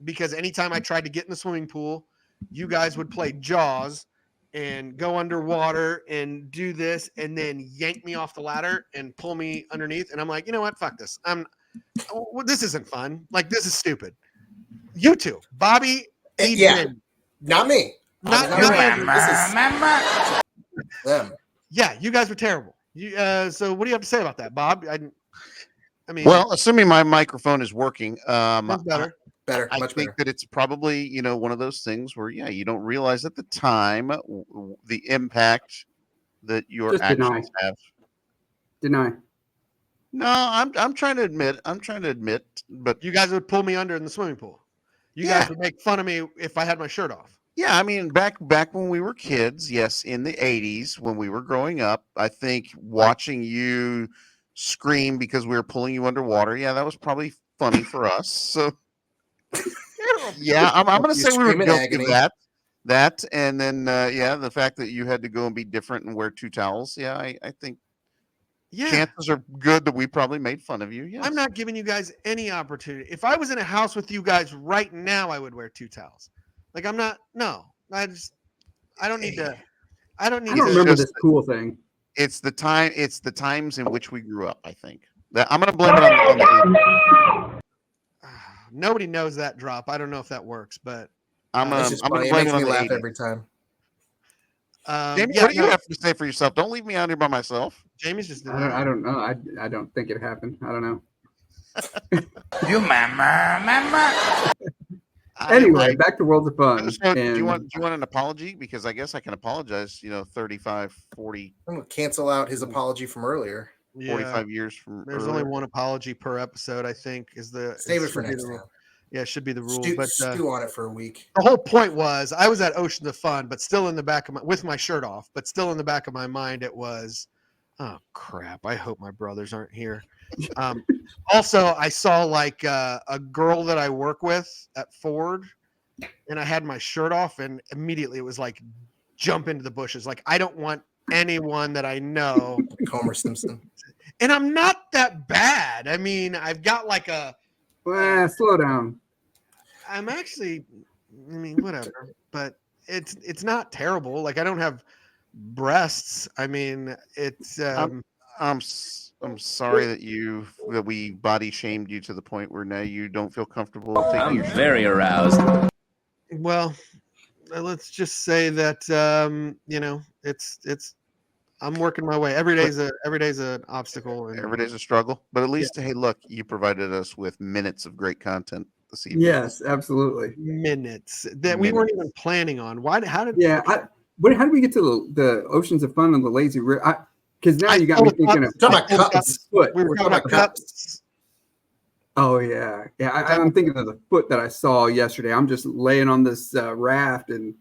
Because anytime I tried to get in the swimming pool, you guys would play Jaws and go underwater and do this and then yank me off the ladder and pull me underneath. And I'm like, you know what? Fuck this. This isn't fun. Like, this is stupid. You two, Bobby, not me. Not Andrew. Them. Yeah, you guys were terrible. So what do you have to say about that, Bob? I mean, well, assuming my microphone is working, that's better. I think that it's probably, one of those things where, you don't realize at the time the impact that your Just actions have. Deny. No, I'm trying to admit, but you guys would pull me under in the swimming pool. You guys would make fun of me if I had my shirt off. Yeah, I mean, back when we were kids, yes, in the 80s, when we were growing up, I think watching you scream because we were pulling you underwater, that was probably funny for us. So, yeah, I'm going to say we were guilty of that, and then, the fact that you had to go and be different and wear two towels, I think chances are good that we probably made fun of you. Yes. I'm not giving you guys any opportunity. If I was in a house with you guys right now, I would wear two towels. Like, I'm not. No, I don't need to. I don't remember this cool thing. It's the times in which we grew up. I think that I'm going to blame it on the. Nobody knows that drop. I don't know if that works, but I'm going to blame it on the laugh 80s. every time. Jamie, what do you have to say for yourself? Don't leave me out here by myself. Jamie's just. I don't know. I don't think it happened. I don't know. You mama. Anyway, back to Worlds of Fun. So do you want an apology? Because I guess I can apologize, 35, 40. I'm going to cancel out his apology from earlier. 45 years from There's earlier. only one apology per episode, I think, is the save it for next time. Yeah, it should be the rule. Stew on it for a week. The whole point was I was at Oceans of Fun, but still in the back of with my shirt off, but still in the back of my mind it was, oh crap, I hope my brothers aren't here. Also, I saw like a girl that I work with at Ford, and I had my shirt off, and immediately it was like jump into the bushes. Like, I don't want anyone that I know. Homer Simpson. And I'm not that bad. I mean, I've got like slow down. I'm actually, whatever, but it's not terrible. Like, I don't have breasts. I mean, it's. I'm sorry that we body shamed you to the point where now you don't feel comfortable. I'm very aroused. Well, let's just say that it's. I'm working my way. Every day's an obstacle. And every day's a struggle. But at least, hey, look, you provided us with minutes of great content this evening. Yes, absolutely. Minutes that we weren't even planning on. How did how did we get to the Oceans of Fun and the Lazy River? Because now you got me thinking of talking about cups. We were talking about cups. Oh yeah. I'm thinking of the foot that I saw yesterday. I'm just laying on this raft, and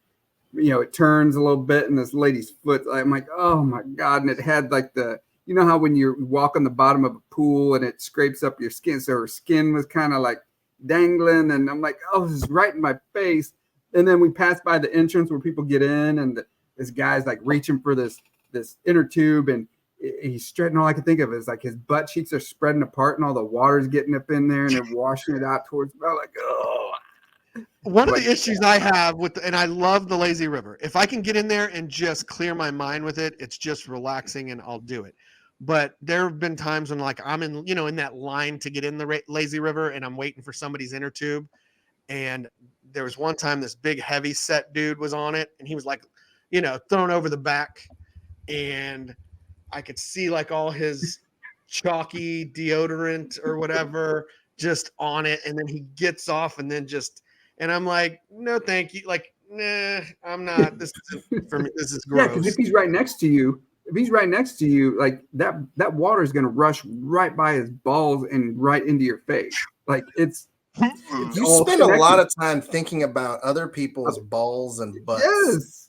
it turns a little bit, and this lady's foot. I'm like, oh my god! And it had like how when you walk on the bottom of a pool and it scrapes up your skin, so her skin was kind of like dangling, and I'm like, oh, this is right in my face. And then we passed by the entrance where people get in, and this guy's like reaching for this inner tube, and he's stretching. All I can think of is like his butt cheeks are spreading apart, and all the water's getting up in there, and they're washing it out towards. I'm like, oh. One of the issues I have and I love the lazy river. If I can get in there and just clear my mind with it, it's just relaxing, and I'll do it. But there have been times when like I'm in, in that line to get in the lazy river and I'm waiting for somebody's inner tube. And there was one time this big heavy set dude was on it and he was like, thrown over the back, and I could see like all his chalky deodorant or whatever just on it. And then he gets off and and I'm like, no, thank you. Like, nah, I'm not. This isn't for me. This is Yeah, gross. because if he's right next to you, like that water is going to rush right by his balls and right into your face. Like it's You all spend a connected. lot of time thinking about other people's balls and butts. Yes.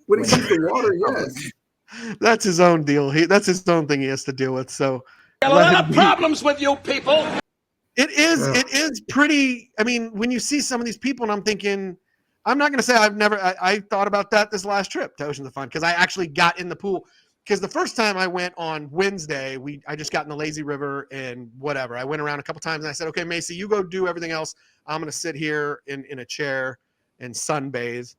When it comes to water, yes. That's his own deal. That's his own thing he has to deal with. So Got a lot of problems with you people. it is pretty. I mean, when you see some of these people, and I'm thinking, I'm not going to say I thought about that this last trip to Oceans of Fun, because I actually got in the pool. Because the first time I went on Wednesday, I just got in the lazy river and whatever. I went around a couple times and I said, okay, Macy, you go do everything else. I'm going to sit here in a chair and sunbathe.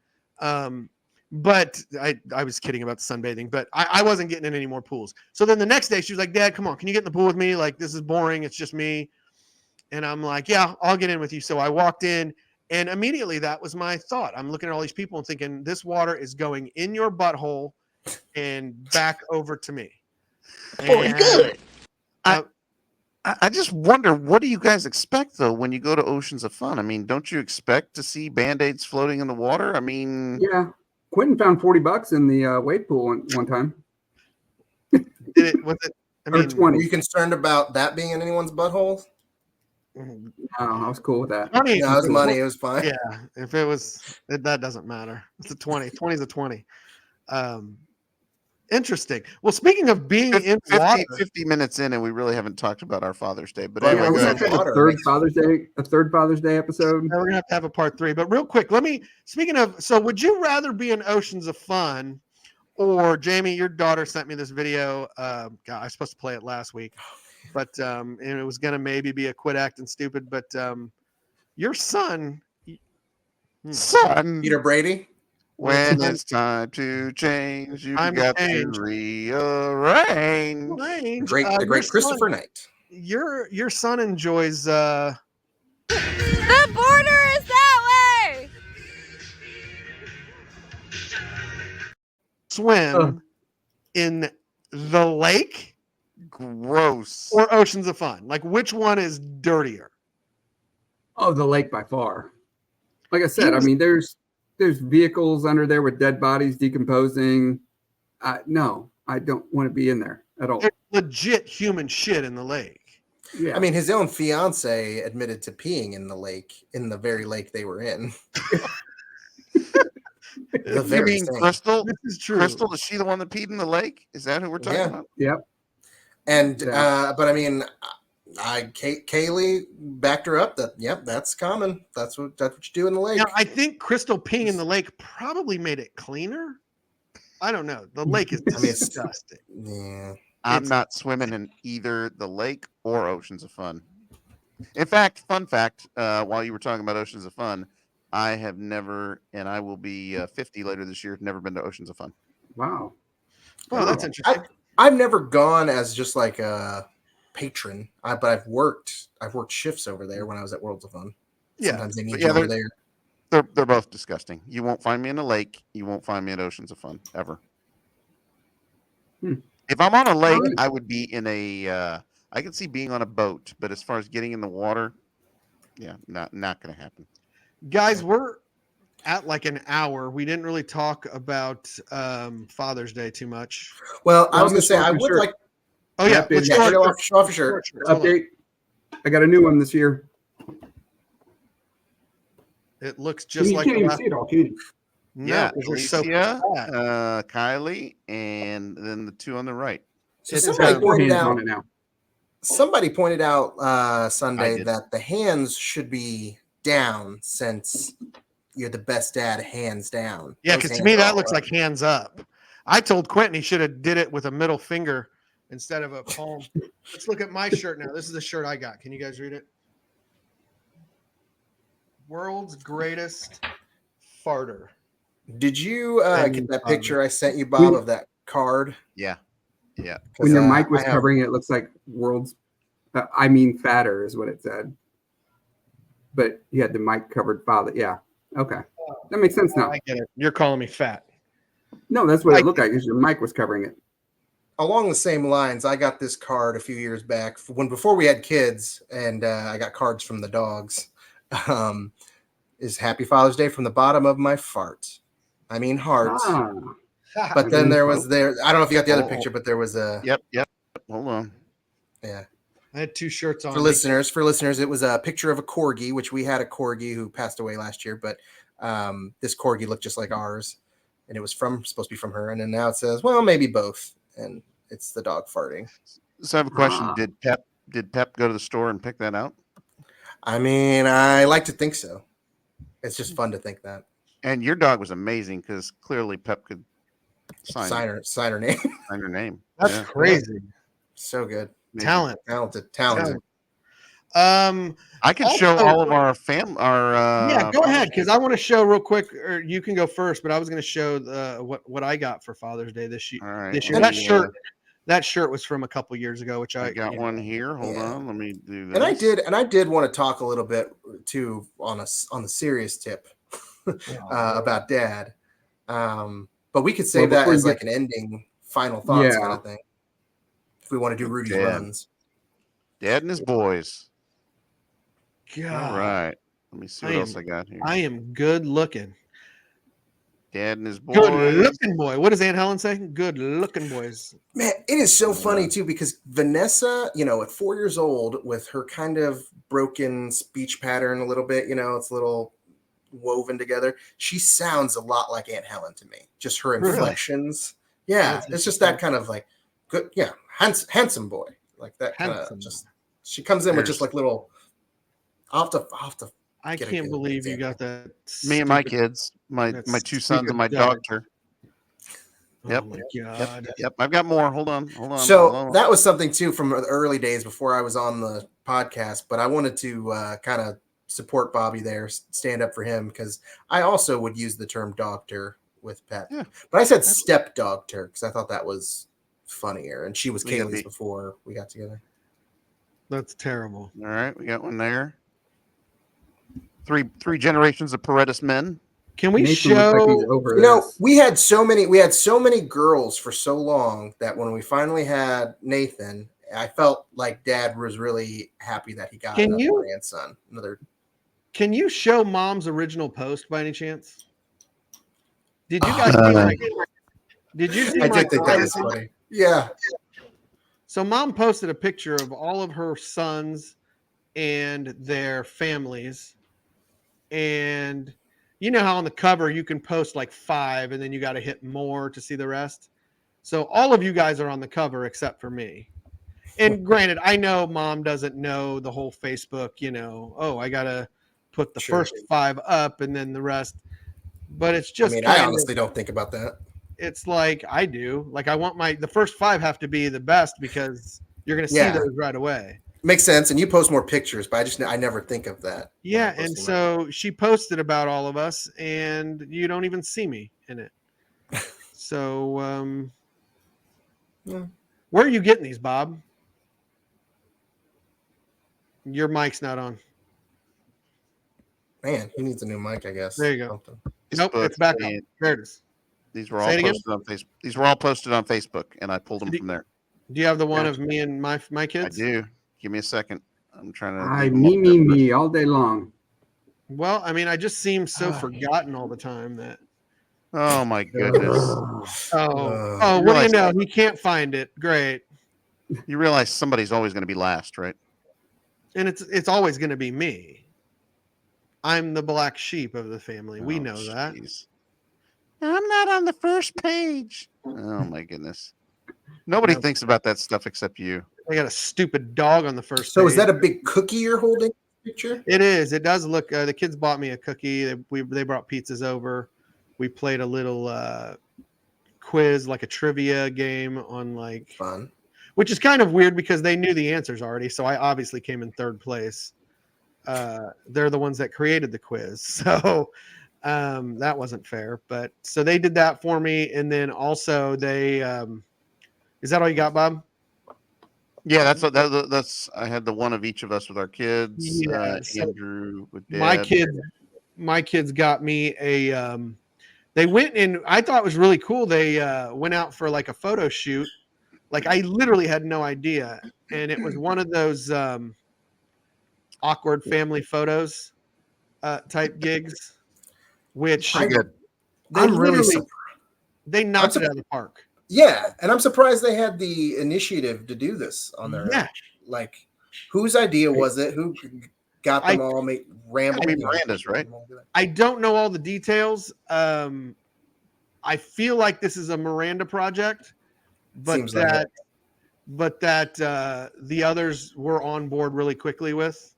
But I was kidding about the sunbathing, but I wasn't getting in any more pools. So then the next day she was like, Dad, come on, can you get in the pool with me? Like, this is boring. It's just me. And I'm like, yeah, I'll get in with you. So I walked in, and immediately that was my thought. I'm looking at all these people and thinking, this water is going in your butthole and back over to me. Boy, good. I just wonder, what do you guys expect though when you go to Oceans of Fun? I mean, don't you expect to see Band-Aids floating in the water? I mean, yeah. Quentin found $40 in the wave pool one time. Was it? I mean, 20. Were you concerned about that being in anyone's butthole? No, I was cool with that. Money. No, it was money. It was fine. Yeah, if it was, that doesn't matter. It's a 20. 20 is a 20. Interesting. Well, speaking of being in water, 50 minutes in, and we really haven't talked about our Father's Day. But Yeah, anyway, We're go gonna ahead. have a third Father's Day episode. we're gonna have to have a part 3. But real quick, speaking of, so would you rather be in Oceans of Fun, or Jamie, your daughter sent me this video. God, I was supposed to play it last week, but and it was gonna maybe be a quit acting stupid. But your son, Son, Peter Brady. when it's time to change, you Time to got change. to rearrange. range, The great your Christopher son, Knight. your son enjoys The border is that way. swim in the lake Gross. or Oceans of Fun. Like, which one is dirtier? Oh, the lake by far. Like I said, I mean, there's vehicles under there with dead bodies decomposing. No, I don't want to be in there at all. There's legit human shit in the lake. Yeah. I mean, his own fiance admitted to peeing in the lake, in the very lake they were in. The You very mean same. Crystal? This is true. Crystal, is she the one that peed in the lake? Is that who we're talking Yeah. about? Yep. And Yeah. but I mean, Kaylee backed her up that that's common. That's what you do in the lake. Now, I think Crystal peeing in the lake probably made it cleaner. I don't know. The lake is I mean, it's- disgusting. Yeah. I'm not swimming in either the lake or Oceans of Fun. In fact, fun fact, while you were talking about Oceans of Fun, I have never, and I will be 50 later this year, never been to Oceans of Fun. Wow. Oh, that's interesting. I've never gone as just like a patron, but I've worked shifts over there when I was at Worlds of Fun. Yeah. Sometimes they need But you yeah, over there. They're both disgusting. You won't find me in a lake. You won't find me at Oceans of Fun ever. If I'm on a lake, I would be in a. I could see being on a boat, but as far as getting in the water, yeah, not going to happen. Guys, we're at like an hour. We didn't really talk about Father's Day too much. Well, I Well, was going to say I would shirt. like. Oh yeah, let's Yeah, go show off your shirt. Update. I got a new one this year. It looks just You like can't the even last. see it all, can you? No, Yeah, 'cause they're so Alicia, fat. Kylie, and then the two on the right. So It's somebody got pointed hands on out. it now. Somebody pointed out I Sunday did. that the hands should be down since you're the best dad, hands down. Yeah, Those because to hands me are that all looks up. like hands up. I told Quentin he should have did it with a middle finger instead of a palm. Let's look at my shirt now. This is the shirt I got. Can you guys read it? World's greatest farter. Did you And get that father. picture I sent you, Bob, of that card? Yeah. Yeah. When your mic was I have- covering it, it looks like world's, fatter is what it said. But you had the mic covered father. Yeah. Okay. That makes sense now. I get it. You're calling me fat. No, that's what it looked like because your mic was covering it. Along the same lines, I got this card a few years back before we had kids, and I got cards from the dogs. Is Happy Father's Day from the bottom of my fart. I mean heart. Ah, But then I don't know if you got the other picture, but there was a Yep. Hold on. yeah. I had 2 shirts on. For listeners, it was a picture of a corgi, which we had a corgi who passed away last year, but this corgi looked just like ours, and it was supposed to be from her, and then now it says, well, maybe both, and it's the dog farting. So I have a question. Did Pep go to the store and pick that out? I mean, I like to think so. It's just fun to think that. And your dog was amazing because clearly Pep could sign her name. Sign her name. That's crazy. So good. Talented. I can show all of our yeah, go ahead, because I want to show real quick, or you can go first, but I was going to show what I got for Father's Day this year. All right. This year, that shirt was from a couple years ago, which I got one here. Hold on, let me do this. And I did want to talk a little bit too on the serious tip about Dad, but we could save that as like an ending, final thoughts kind of thing. If we want to do Rudy's runs, Dad and his boys. God. All right. Let me see what else I got here. I am good looking. Dad and his boys. Good looking boy. What does Aunt Helen say? Good looking boys. Man, it is so funny too, because Vanessa, at 4 years old, with her kind of broken speech pattern a little bit, it's a little woven together. She sounds a lot like Aunt Helen to me. Just her inflections. Really? Yeah. It's just that kind of like good. Yeah. Handsome boy. Like that kind of just, she comes in with just like little, I'll have to I can't believe you got that. Me and my kids, my 2 sons and my daughter. Yep. Oh my God. Yep. I've got more. Hold on. So that was something too from the early days before I was on the podcast, but I wanted to kind of support Bobby there, stand up for him, because I also would use the term doctor with Pep. Yeah. But I said step doctor because I thought that was funnier, and she was Kaylee's before we got together. That's terrible. All right, we got one there. Three generations of Paredes men. Can we show? We had so many girls for so long that when we finally had Nathan, I felt like Dad was really happy that he got another grandson. Can you show Mom's original post by any chance? Did you guys see Did you see? I did think that was funny. Yeah. So Mom posted a picture of all of her sons and their families, and you know how on the cover you can post like 5 and then you got to hit more to see the rest. So all of you guys are on the cover except for me. And granted, I know Mom doesn't know the whole Facebook, I got to put the first 5 up and then the rest. But it's just I honestly don't think about that. It's like I do. Like I want the first 5 have to be the best because you're going to see those right away. Makes sense. And you post more pictures, but I never think of that. Yeah. And so she posted about all of us and you don't even see me in it. So, where are you getting these, Bob? Your mic's not on. Man, he needs a new mic, I guess. There you go. Nope, it's back on. There it is. These were all posted on Facebook. These were all posted on Facebook, and I pulled them from there. Do you have the one of me and my kids? I do. Give me a second. I'm trying to. Me all day long. Well, I just seem so forgotten all the time that. Oh my goodness. What do you know? He can't find it. Great. You realize somebody's always going to be last, right? And it's always going to be me. I'm the black sheep of the family. We know that. I'm not on the first page. Oh my goodness. Nobody thinks about that stuff except you. I got a stupid dog on the first page. So is that a big cookie you're holding? Picture? It is. It does look. The kids bought me a cookie. They brought pizzas over. We played a little quiz, like a trivia game on fun, which is kind of weird because they knew the answers already. So I obviously came in 3rd place. They're the ones that created the quiz, so that wasn't fair. But so they did that for me, and then also they Is that all you got, Bob? Yeah, that's. I had the one of each of us with our kids. Yeah, so Andrew with my Dad. kids got me a. They went and I thought it was really cool. They went out for like a photo shoot. Like I literally had no idea, and it was one of those awkward family photos type gigs, which Pretty good. I'm really they knocked it out of the park. Yeah, and I'm surprised they had the initiative to do this on their own. Like, whose idea was it? Who got them all rambling? Miranda's, right? I don't know all the details. I feel like this is a Miranda project, but the others were on board really quickly with.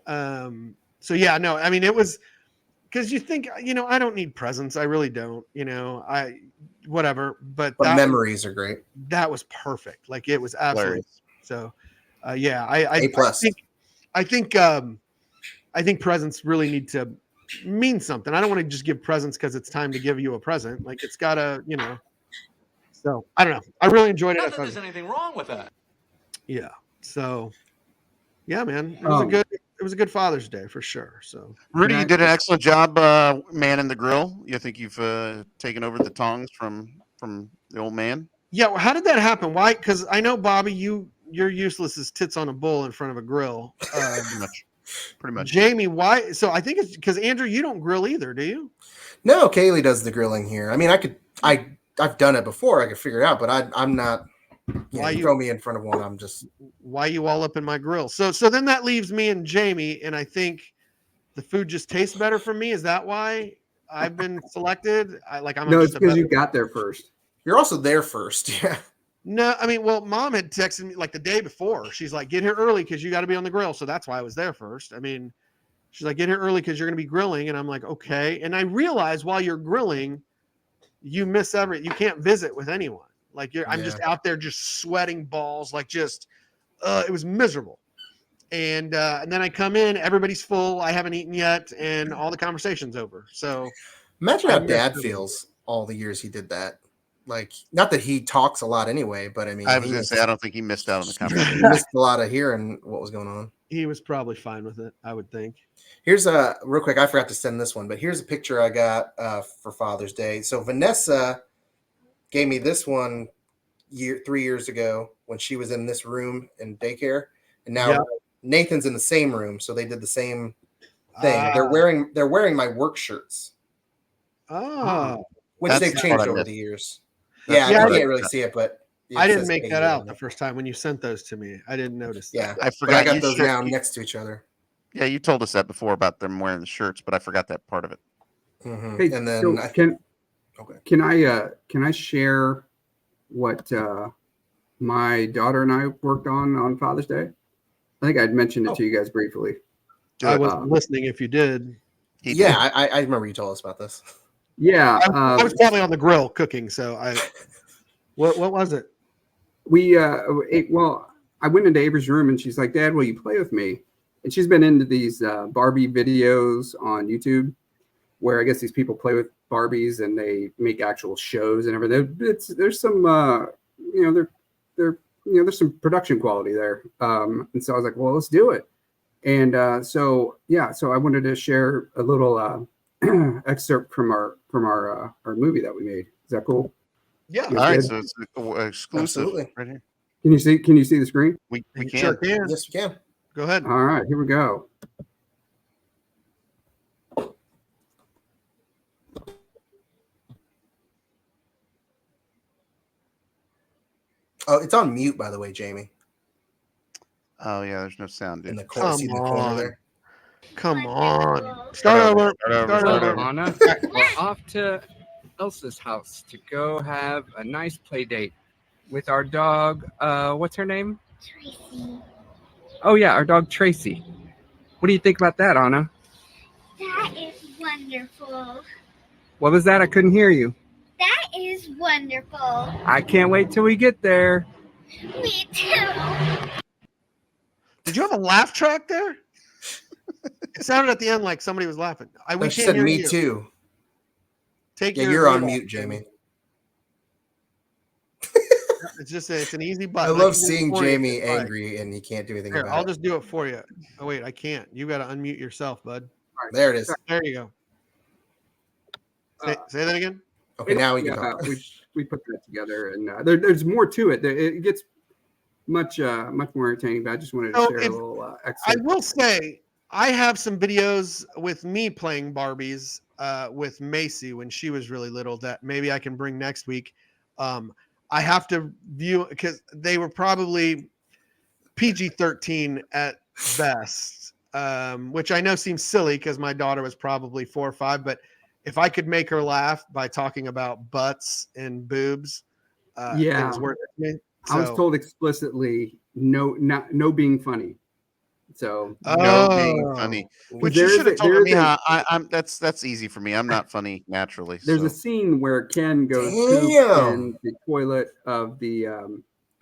So yeah, no, I mean it was because you think, I don't need presents. I really don't, whatever. But memories are great. That was perfect. Like it was absolutely so. Yeah, I think presents really need to mean something. I don't want to just give presents because it's time to give you a present. Like it's gotta, So I don't know. I really enjoyed it. Not that there's anything wrong with that. Yeah. So yeah, man, it was a good Father's Day for sure. So Rudy, you did an excellent job manning the grill. You think you've taken over the tongs from the old man? Yeah. Well, how did that happen? Why? Because I know, Bobby, you're useless as tits on a bull in front of a grill. Pretty much. Jamie, why? So I think it's because Andrew, you don't grill either, do you? No, Kaylee does the grilling here. I mean, I've done it before. I could figure it out, but I'm not. You throw me in front of one, I'm just. Why you all up in my grill? So then that leaves me and Jamie, and I think the food just tastes better for me. Is that why I've been selected? No, it's because you got there first. You're also there first. Yeah. No, I mean, well, Mom had texted me like the day before. She's like, "Get here early because you got to be on the grill." So that's why I was there first. I mean, she's like, "Get here early because you're going to be grilling," and I'm like, "Okay." And I realized while you're grilling, you miss everything. You can't visit with anyone. Like I'm just out there, just sweating balls, like just, it was miserable. And then I come in, everybody's full. I haven't eaten yet, and all the conversation's over. So imagine how Dad feels all the years he did that. Like, not that he talks a lot anyway, but I mean, I was going to say, I don't think he missed out on the conversation. He missed a lot of hearing what was going on. He was probably fine with it, I would think. Here's real quick. I forgot to send this one, but here's a picture I got for Father's Day. So Vanessa gave me this one 3 years ago when she was in this room in daycare, and now Nathan's in the same room, so they did the same thing. They're wearing my work shirts. Which they've changed over the years. Yeah, I can't really see it, but I didn't make that out the first time when you sent those to me. I didn't notice that. Yeah, I forgot. I got those now next to each other. Yeah, you told us that before about them wearing the shirts, but I forgot that part of it. Mm-hmm. Hey, and then can I share what my daughter and I worked on Father's Day? I think I'd mentioned it to you guys briefly. I wasn't listening if you did. I remember you told us about this. Yeah, I was probably on the grill cooking. So what was it? I went into Avery's room and she's like, "Dad, will you play with me?" And she's been into these Barbie videos on YouTube, where I guess these people play with Barbies and they make actual shows and everything. There's some there's some production quality there. And so I was like, well, let's do it. And so I wanted to share a little excerpt from our movie that we made. Is that cool? Yeah. All right, so it's exclusive. Absolutely. Right here. Can you see the screen? We can. Sure can. Yes, we can. Go ahead. All right, here we go. Oh, it's on mute, by the way, Jamie. Oh yeah, there's no sound, dude. In the corner, see the corner there. Come on. Start over. Anna, we're off to Elsa's house to go have a nice play date with our dog. What's her name? Tracy. Oh yeah, our dog Tracy. What do you think about that, Anna? That is wonderful. What was that? I couldn't hear you. That is wonderful. I can't wait till we get there. Me too. Did you have a laugh track there? It sounded at the end like somebody was laughing. We said me too. Take you're on mute, Jamie. It's an easy I button. love can do it seeing for you if Jamie you'd like. angry and he can't do anything Here, about I'll it. just do it for you. Oh wait, I can't. You got to unmute yourself, bud. There it is. There you go. Say that again. Okay, now we can talk. We put that together, and there's more to it. It gets much more entertaining. But I just wanted to share a little I excerpt. will say I have some videos with me playing Barbies with Macy when she was really little that maybe I can bring next week. I have to view because they were probably PG-13 at best, which I know seems silly because my daughter was probably 4 or 5. But if I could make her laugh by talking about butts and boobs, it was worth it to me. So, I was told explicitly no being funny. So no being funny. Which you should have told me. I'm that's easy for me. I'm not funny naturally. There's so. a scene where Ken goes poop in the toilet of the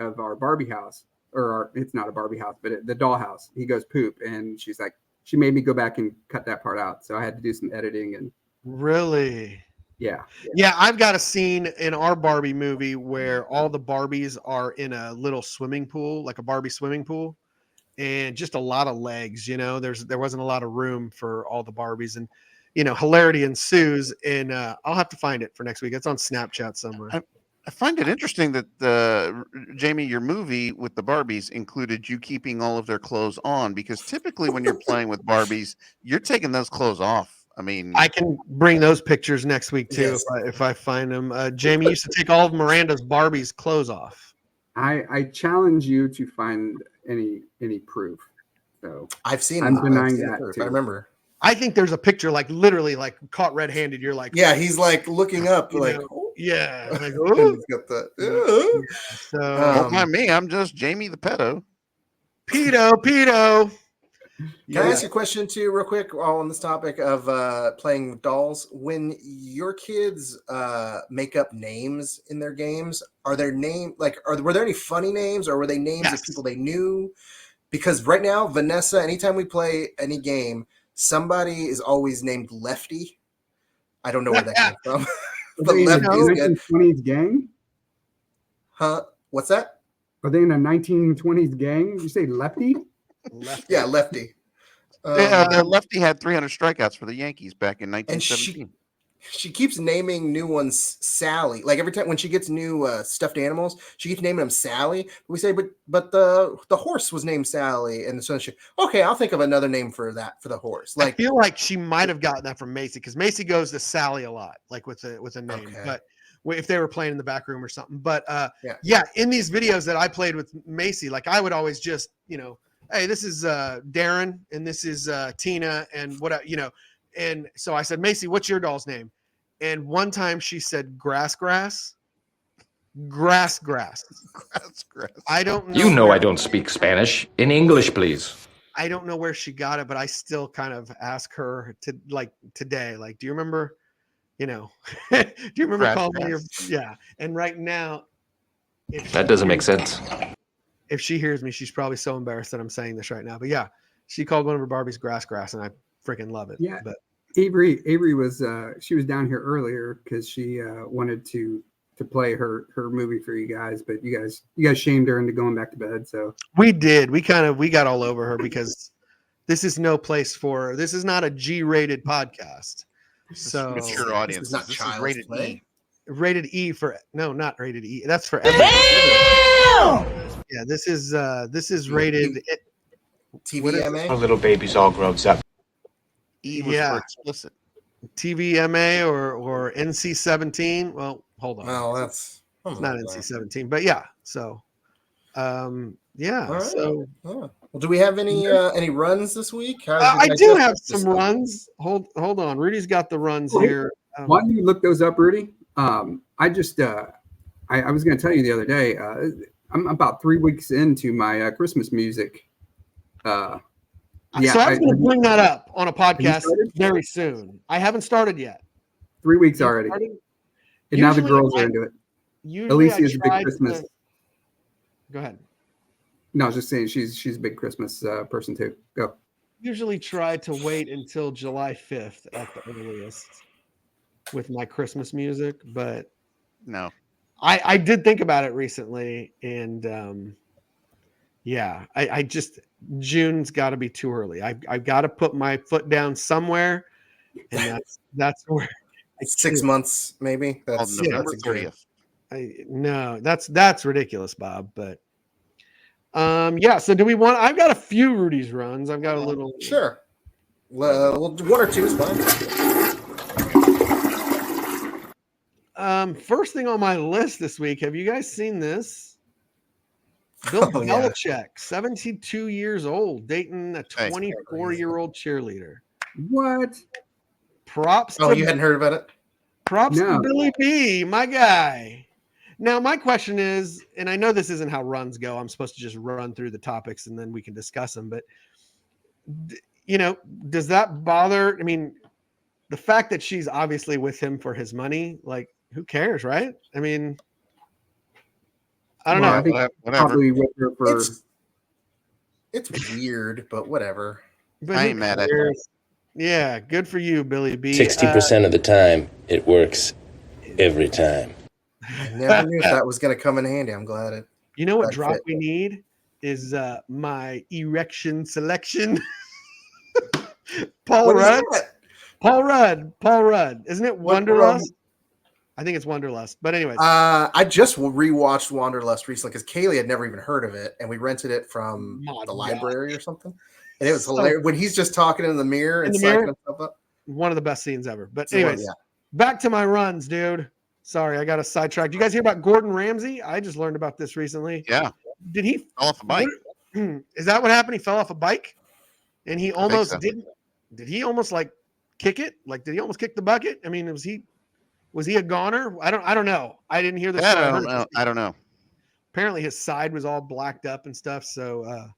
of our Barbie house, or it's not a Barbie house, but the doll house. He goes poop, and she's like, she made me go back and cut that part out, so I had to do some editing. And really, yeah, I've got a scene in our Barbie movie where all the Barbies are in a little swimming pool, like a Barbie swimming pool. And just a lot of legs, there wasn't a lot of room for all the Barbies, and hilarity ensues. And I'll have to find it for next week. It's on Snapchat somewhere. I find it interesting that Jamie, your movie with the Barbies included you keeping all of their clothes on, because typically when you're playing with Barbies, you're taking those clothes off. I mean, I can bring those pictures next week too, if I find them. Jamie used to take all of Miranda's Barbies clothes off. I challenge you to find any proof. So I've seen. I'm denying that too. I remember. I think there's a picture, like literally, like caught red-handed. You're like, yeah, he's like looking up, like, yeah, like, he's got the. So don't mind me. I'm just Jamie the pedo. Pedo. Can I ask you a question too, real quick, on this topic of playing with dolls? When your kids make up names in their games, are there were there any funny names, or were they names of people they knew? Because right now, Vanessa, anytime we play any game, somebody is always named Lefty. I don't know where that came from. But Lefty's good. 1920s gang? Huh? What's that? Are they in a 1920s gang? Did you say Lefty? Lefty. Yeah, Lefty. Lefty had 300 strikeouts for the Yankees back in 1917. And she keeps naming new ones Sally. Like every time when she gets new stuffed animals, she keeps naming them Sally. We say, but the horse was named Sally, and so okay, I'll think of another name for the horse. Like, I feel like she might have gotten that from Macy, because Macy goes to Sally a lot, like with a name. Okay. But if they were playing in the back room or something. But in these videos that I played with Macy, like I would always just hey, this is Darren, and this is Tina, and what and so I said, Macy, what's your doll's name? And one time she said grass. I don't know. I don't speak Spanish. In English, please. I don't know where she got it, but I still kind of ask her to, like, today, like, do you remember, do you remember calling your, and right now, That doesn't make sense. If she hears me, she's probably so embarrassed that I'm saying this right now. But yeah, she called one of her Barbies grass, and I freaking love it. Yeah. But Avery was she was down here earlier because she wanted to play her movie for you guys, but you guys shamed her into going back to bed. So we did. We got all over her because this is no place for her. This is not a G-rated podcast. So mature audience. This is rated E. Rated E for not rated E. That's for Damn! Yeah, this is rated TVMA. Our little baby's all grown up. E was for explicit. TVMA or NC-17. Well, hold on. Well, it's not NC-17, but yeah. So, Right. So, well, do we have any runs this week? I do have some runs. Hold on. Rudy's got the runs here. Why don't you look those up, Rudy? I just I was going to tell you the other day. I'm about 3 weeks into my Christmas music. So I was going to bring that up on a podcast very soon. I haven't started yet. 3 weeks already. And now the girls are into it. Alicia is a big Christmas. Go ahead. No, I was just saying she's a big Christmas person too. Go. Usually try to wait until July 5th at the earliest with my Christmas music, but no. I did think about it recently, and yeah, I just June's got to be too early. I've got to put my foot down somewhere, and that's where 6 months maybe. On That's November a good. 30th. No, that's ridiculous, Bob. But yeah. So do we want? I've got a few Rudy's runs. I've got a little. Sure. Well, 1 or 2 is fine. First thing on my list this week. Have you guys seen this? Bill Belichick, 72 years old, dating a 24-year-old cheerleader. What? Props. Oh, you hadn't heard about it? Props to Billy B, my guy. Now, my question is, and I know this isn't how runs go. I'm supposed to just run through the topics and then we can discuss them. But, does that bother? I mean, the fact that she's obviously with him for his money, like, who cares, right? I mean, I don't know. I think probably with her for. It's weird, but whatever. But I ain't mad at her. Yeah, good for you, Billy B. 60% of the time, it works every time. I never knew if that was going to come in handy. I'm glad it. You know what drop we need is my erection selection. Paul Rudd. Paul Rudd. Isn't it Wanderlust? I think it's Wanderlust. But anyways. I just rewatched Wanderlust recently because Kaylee had never even heard of it, and we rented it from the library or something. And it was hilarious when he's just talking in the mirror and psyching himself up. One of the best scenes ever. But anyways, back to my runs, dude. Sorry, I got a sidetracked. You guys hear about Gordon Ramsay? I just learned about this recently. Yeah. Did he fell off a bike? Is that what happened? He fell off a bike, and he almost didn't. Did he almost like kick it? Like, did he almost kick the bucket? I mean, was he a goner? I don't know. I didn't hear this. I don't know. Apparently, his side was all blacked up and stuff. So,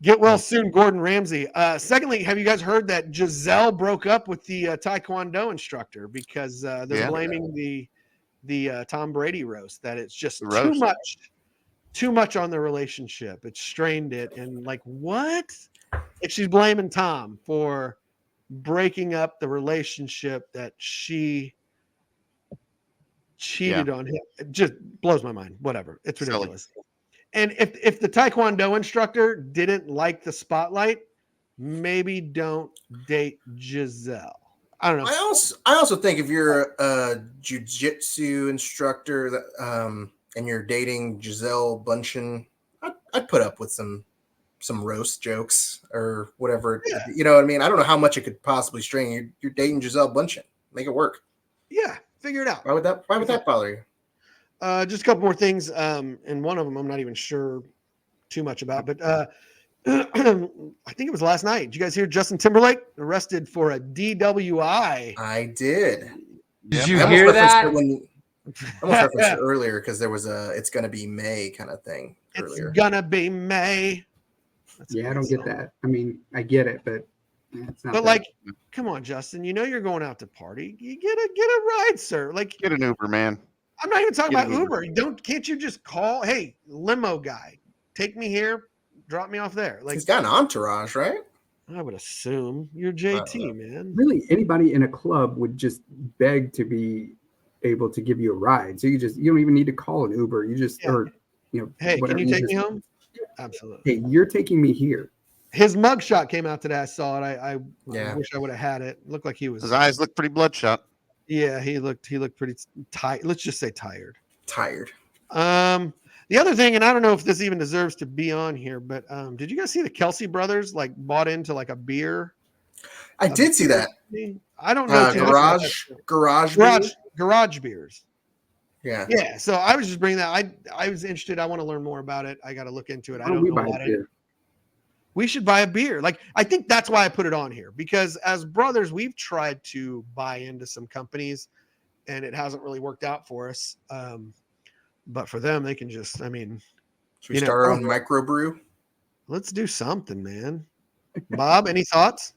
get well soon, Gordon Ramsay. Secondly, have you guys heard that Giselle broke up with the Taekwondo instructor because they're blaming the Tom Brady roast, that it's just too much on the relationship. It strained it, and like what? Like she's blaming Tom for breaking up the relationship that she cheated on him. It just blows my mind. Whatever. It's ridiculous. And if the Taekwondo instructor didn't like the spotlight, maybe don't date Giselle. I don't know. I also think if you're a jiu-jitsu instructor that and you're dating Giselle Bundchen, I'd put up with some roast jokes or whatever. Yeah. You know what I mean? I don't know how much it could possibly strain. You're dating Giselle Bundchen. Make it work. Yeah, figure it out. Why would that bother you? Just a couple more things, and one of them I'm not even sure too much about, but I think it was last night. Did you guys hear Justin Timberlake arrested for a DWI? I did. Did you hear that? I almost referenced it earlier because there was it's going to be May kind of thing earlier. It's going to be May. I don't get that. I mean, I get it, but it's not. But like, come on, Justin. You know you're going out to party. You get a ride, sir. Like, get an Uber, man. I'm not even talking about Uber. Can't you just call? Hey, limo guy, take me here, drop me off there. Like, he's got an entourage, right? I would assume you're JT, man. Really, anybody in a club would just beg to be able to give you a ride. So you don't even need to call an Uber. You just Hey, can you take me home? Absolutely. Hey, you're taking me here. His mugshot came out today. I saw it. I wish I would have had it. Looked like he was. His eyes looked pretty bloodshot. Yeah, he looked pretty tired. Let's just say tired. Tired. The other thing, and I don't know if this even deserves to be on here, but did you guys see the Kelsey brothers like bought into like a beer? I did see that. I don't know. Garage beers. Yeah. Yeah. So I was just bringing that. I was interested. I want to learn more about it. I got to look into it. I don't know about it. We should buy a beer. Like, I think that's why I put it on here, because as brothers, we've tried to buy into some companies and it hasn't really worked out for us. But for them, they can just, should we start our own microbrew? Let's do something, man. Bob, any thoughts?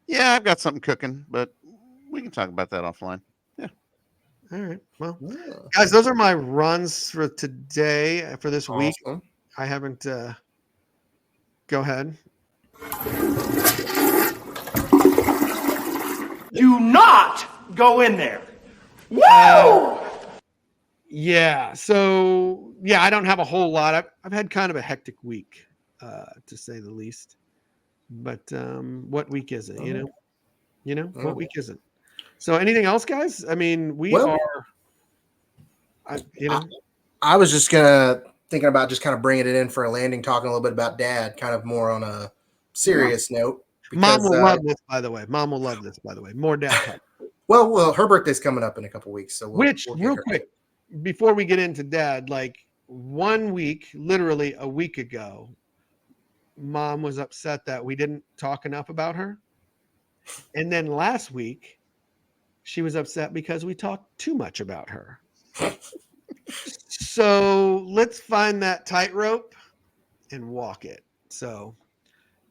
Yeah, I've got something cooking, but we can talk about that offline. Yeah. All right. Well, guys, those are my runs for today, for this week. I haven't, go ahead. Do not go in there. Whoa! Yeah. So yeah, I don't have a whole lot. I've had kind of a hectic week, to say the least. But what week is it? What week is it? So anything else, guys? I mean, we Well, are. I was just thinking about just kind of bringing it in for a landing, talking a little bit about Dad, kind of more on a serious note. Mom Because, will love this, by the way. Mom will love this, by the way. More dad talk. Well, her birthday's coming up in a couple weeks, so we'll get Real her. quick, before we get into Dad, like 1 week, literally a week ago, Mom was upset that we didn't talk enough about her, and then last week, she was upset because we talked too much about her. So let's find that tightrope and walk it. So,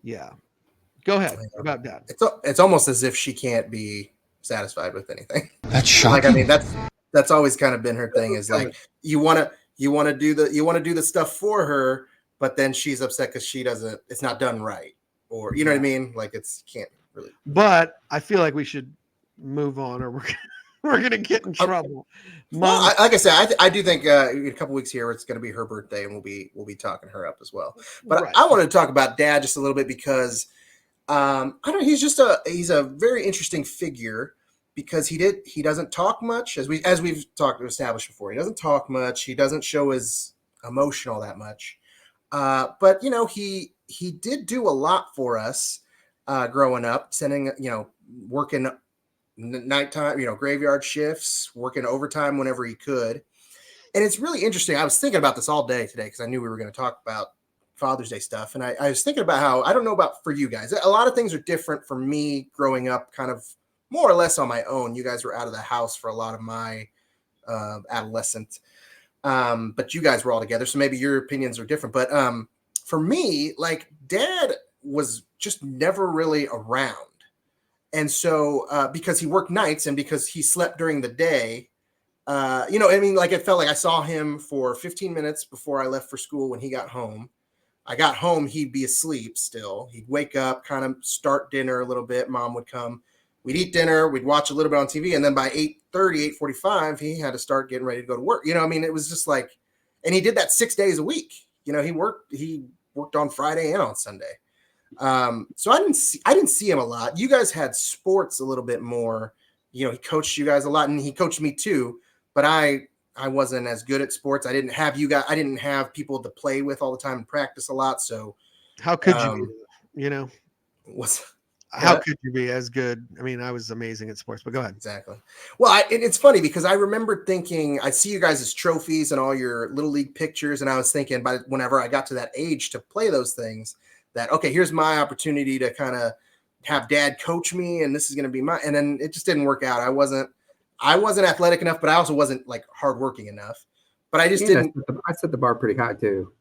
yeah, go ahead about Dad. It's almost as if she can't be satisfied with anything. That's shocking. Like, I mean, that's always kind of been her thing. Is like you want to do the stuff for her, but then she's upset because it's not done right, or you know what I mean? Like can't really. But I feel like we should move on, or we're gonna get in trouble. Well, like I said, I do think in a couple weeks here it's going to be her birthday, and we'll be talking her up as well. But Right. I wanted to talk about Dad just a little bit because I don't know, he's a very interesting figure because he doesn't talk much as we've established before. He doesn't talk much. He doesn't show his emotional that much. But he did do a lot for us growing up, working nighttime, graveyard shifts, working overtime whenever he could. And it's really interesting. I was thinking about this all day today because I knew we were going to talk about Father's Day stuff. And I was thinking about how, I don't know about for you guys, a lot of things are different for me growing up kind of more or less on my own. You guys were out of the house for a lot of my adolescence. But you guys were all together. So maybe your opinions are different. But for me, like Dad was just never really around. And so because he worked nights and because he slept during the day, it felt like I saw him for 15 minutes before I left for school when he got home. I got home, he'd be asleep still. He'd wake up, kind of start dinner a little bit. Mom would come. We'd eat dinner. We'd watch a little bit on TV. And then by 8:30, 8:45, he had to start getting ready to go to work. It was just like, and he did that 6 days a week. He worked on Friday and on Sunday. So I didn't see him a lot. You guys had sports a little bit more. He coached you guys a lot, and he coached me too. But I wasn't as good at sports. I didn't have you guys. I didn't have people to play with all the time and practice a lot. So how could you be? How could you be as good? I mean, I was amazing at sports, but go ahead. Exactly. Well, it's funny because I remember thinking, I see you guys as trophies and all your little league pictures. And I was thinking whenever I got to that age to play those things that, okay, here's my opportunity to kind of have Dad coach me. And this is going to be and then it just didn't work out. I wasn't athletic enough, but I also wasn't like hardworking enough, but I just didn't. I set the bar pretty high too.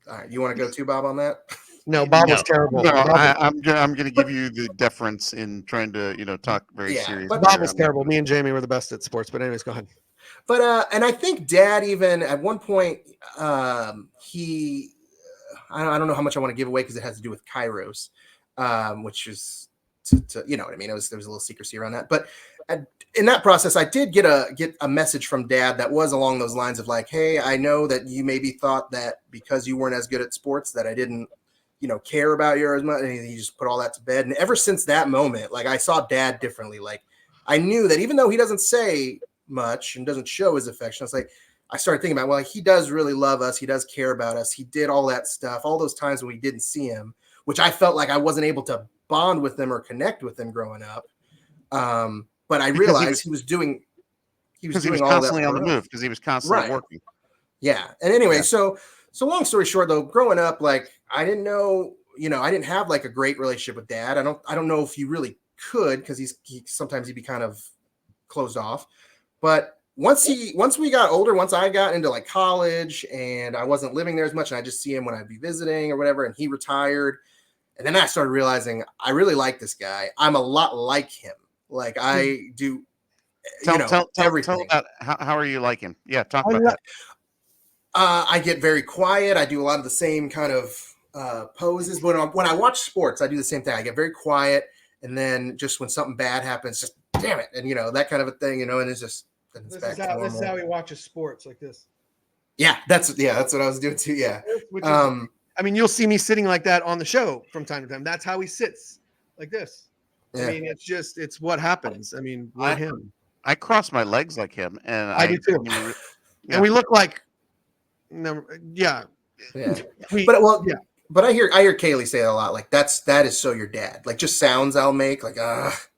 All right. You want to go too, Bob, on that? No, Bob was terrible. No, I'm going to give you the deference in trying to, talk very serious. But Bob was terrible. Me and Jamie were the best at sports. But anyways, go ahead. But and I think Dad even at one point I don't know how much I want to give away because it has to do with Kairos, which is to you know what I mean. There was a little secrecy around that, but in that process, I did get a message from Dad that was along those lines of like, hey, I know that you maybe thought that because you weren't as good at sports that I didn't, care about you as much. And he just put all that to bed. And ever since that moment, like I saw Dad differently. Like I knew that even though he doesn't say much and doesn't show his affection, I started thinking about, well, he does really love us. He does care about us. He did all that stuff, all those times when we didn't see him, which I felt like I wasn't able to bond with them or connect with them growing up. But I realized he was doing constantly on the move because he was constantly working. Yeah. And anyway, so long story short, though, growing up, like I didn't know, I didn't have like a great relationship with Dad. I don't know if you really could because sometimes he'd be kind of closed off. But once we got older, once I got into like college and I wasn't living there as much, and I just see him when I'd be visiting or whatever, and he retired, and then I started realizing I really like this guy. I'm a lot like him. Like I do, tell everything. about how are you like him? Yeah, talk about that. I get very quiet. I do a lot of the same kind of poses. But when I watch sports, I do the same thing. I get very quiet, and then just when something bad happens, just damn it, and that kind of a thing, and it's just Then it's This back is to how normal. he watches sports like this. Yeah, that's what I was doing too. Yeah. Which is, I mean, you'll see me sitting like that on the show from time to time. That's how he sits, like this. Yeah. I mean, it's what happens. I mean, we're him. I cross my legs like him, and I do too. Yeah. And we look like, yeah. But I hear Kaylee say it a lot. Like that is so your dad. Like just sounds I'll make like